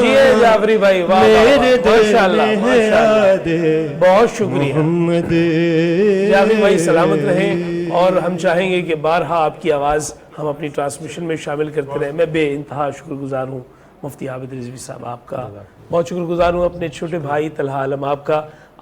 جی جعفری بھائی، واہ میرے دل ماشاءاللہ میں ہے ماشاءاللہ، یاد بہت شکریہ محمد جعفری بھائی، سلامت رہیں، اور ہم چاہیں گے کہ بارہا آپ کی آواز ہم اپنی ٹرانسمیشن میں شامل کرتے رہیں۔ میں بے انتہا شکر گزار ہوں مفتی عابد رضوی صاحب آپ کا، بہت شکر گزار ہوں اپنے چھوٹے بھائی طلحہ عالم آپ کا،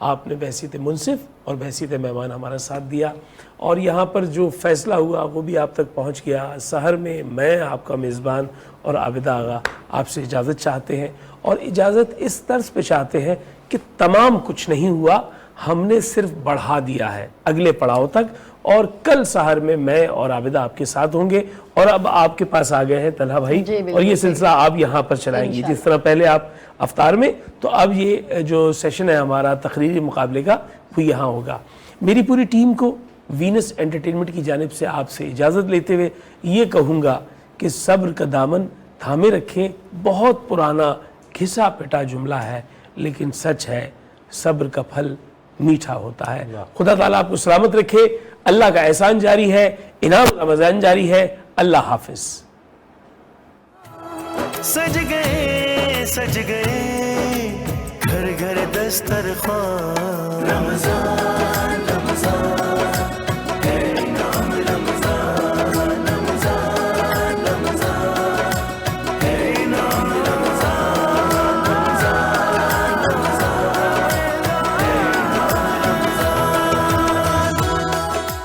آپ نے بحیثیت منصف اور بحیثیت مہمان ہمارا ساتھ دیا، اور یہاں پر جو فیصلہ ہوا وہ بھی آپ تک پہنچ گیا۔ سحر میں میں آپ کا میزبان اور عابدہ آغا آپ سے اجازت چاہتے ہیں، اور اجازت اس طرز پہ چاہتے ہیں کہ تمام کچھ نہیں ہوا، ہم نے صرف بڑھا دیا ہے اگلے پڑاؤ تک، اور کل سحر میں میں اور عابدہ آپ کے ساتھ ہوں گے، اور اب آپ کے پاس آ گئے ہیں طلحہ بھائی، اور یہ سلسلہ آپ یہاں پر چلائیں گی جس طرح پہلے آپ افطار میں، تو اب یہ جو سیشن ہے ہمارا تقریری مقابلے کا وہ یہاں ہوگا۔ میری پوری ٹیم کو وینس انٹرٹینمنٹ کی جانب سے آپ سے اجازت لیتے ہوئے یہ کہوں گا کہ صبر کا دامن تھامے رکھیں۔ بہت پرانا گھسا پٹا جملہ ہے لیکن سچ ہے، صبر کا پھل میٹھا ہوتا ہے۔ خدا تعالیٰ آپ کو سلامت رکھے، اللہ کا احسان جاری ہے، انعام رمضان جاری ہے۔ اللہ حافظ۔ سج گئے گھر گھر دسترخوان، رمضان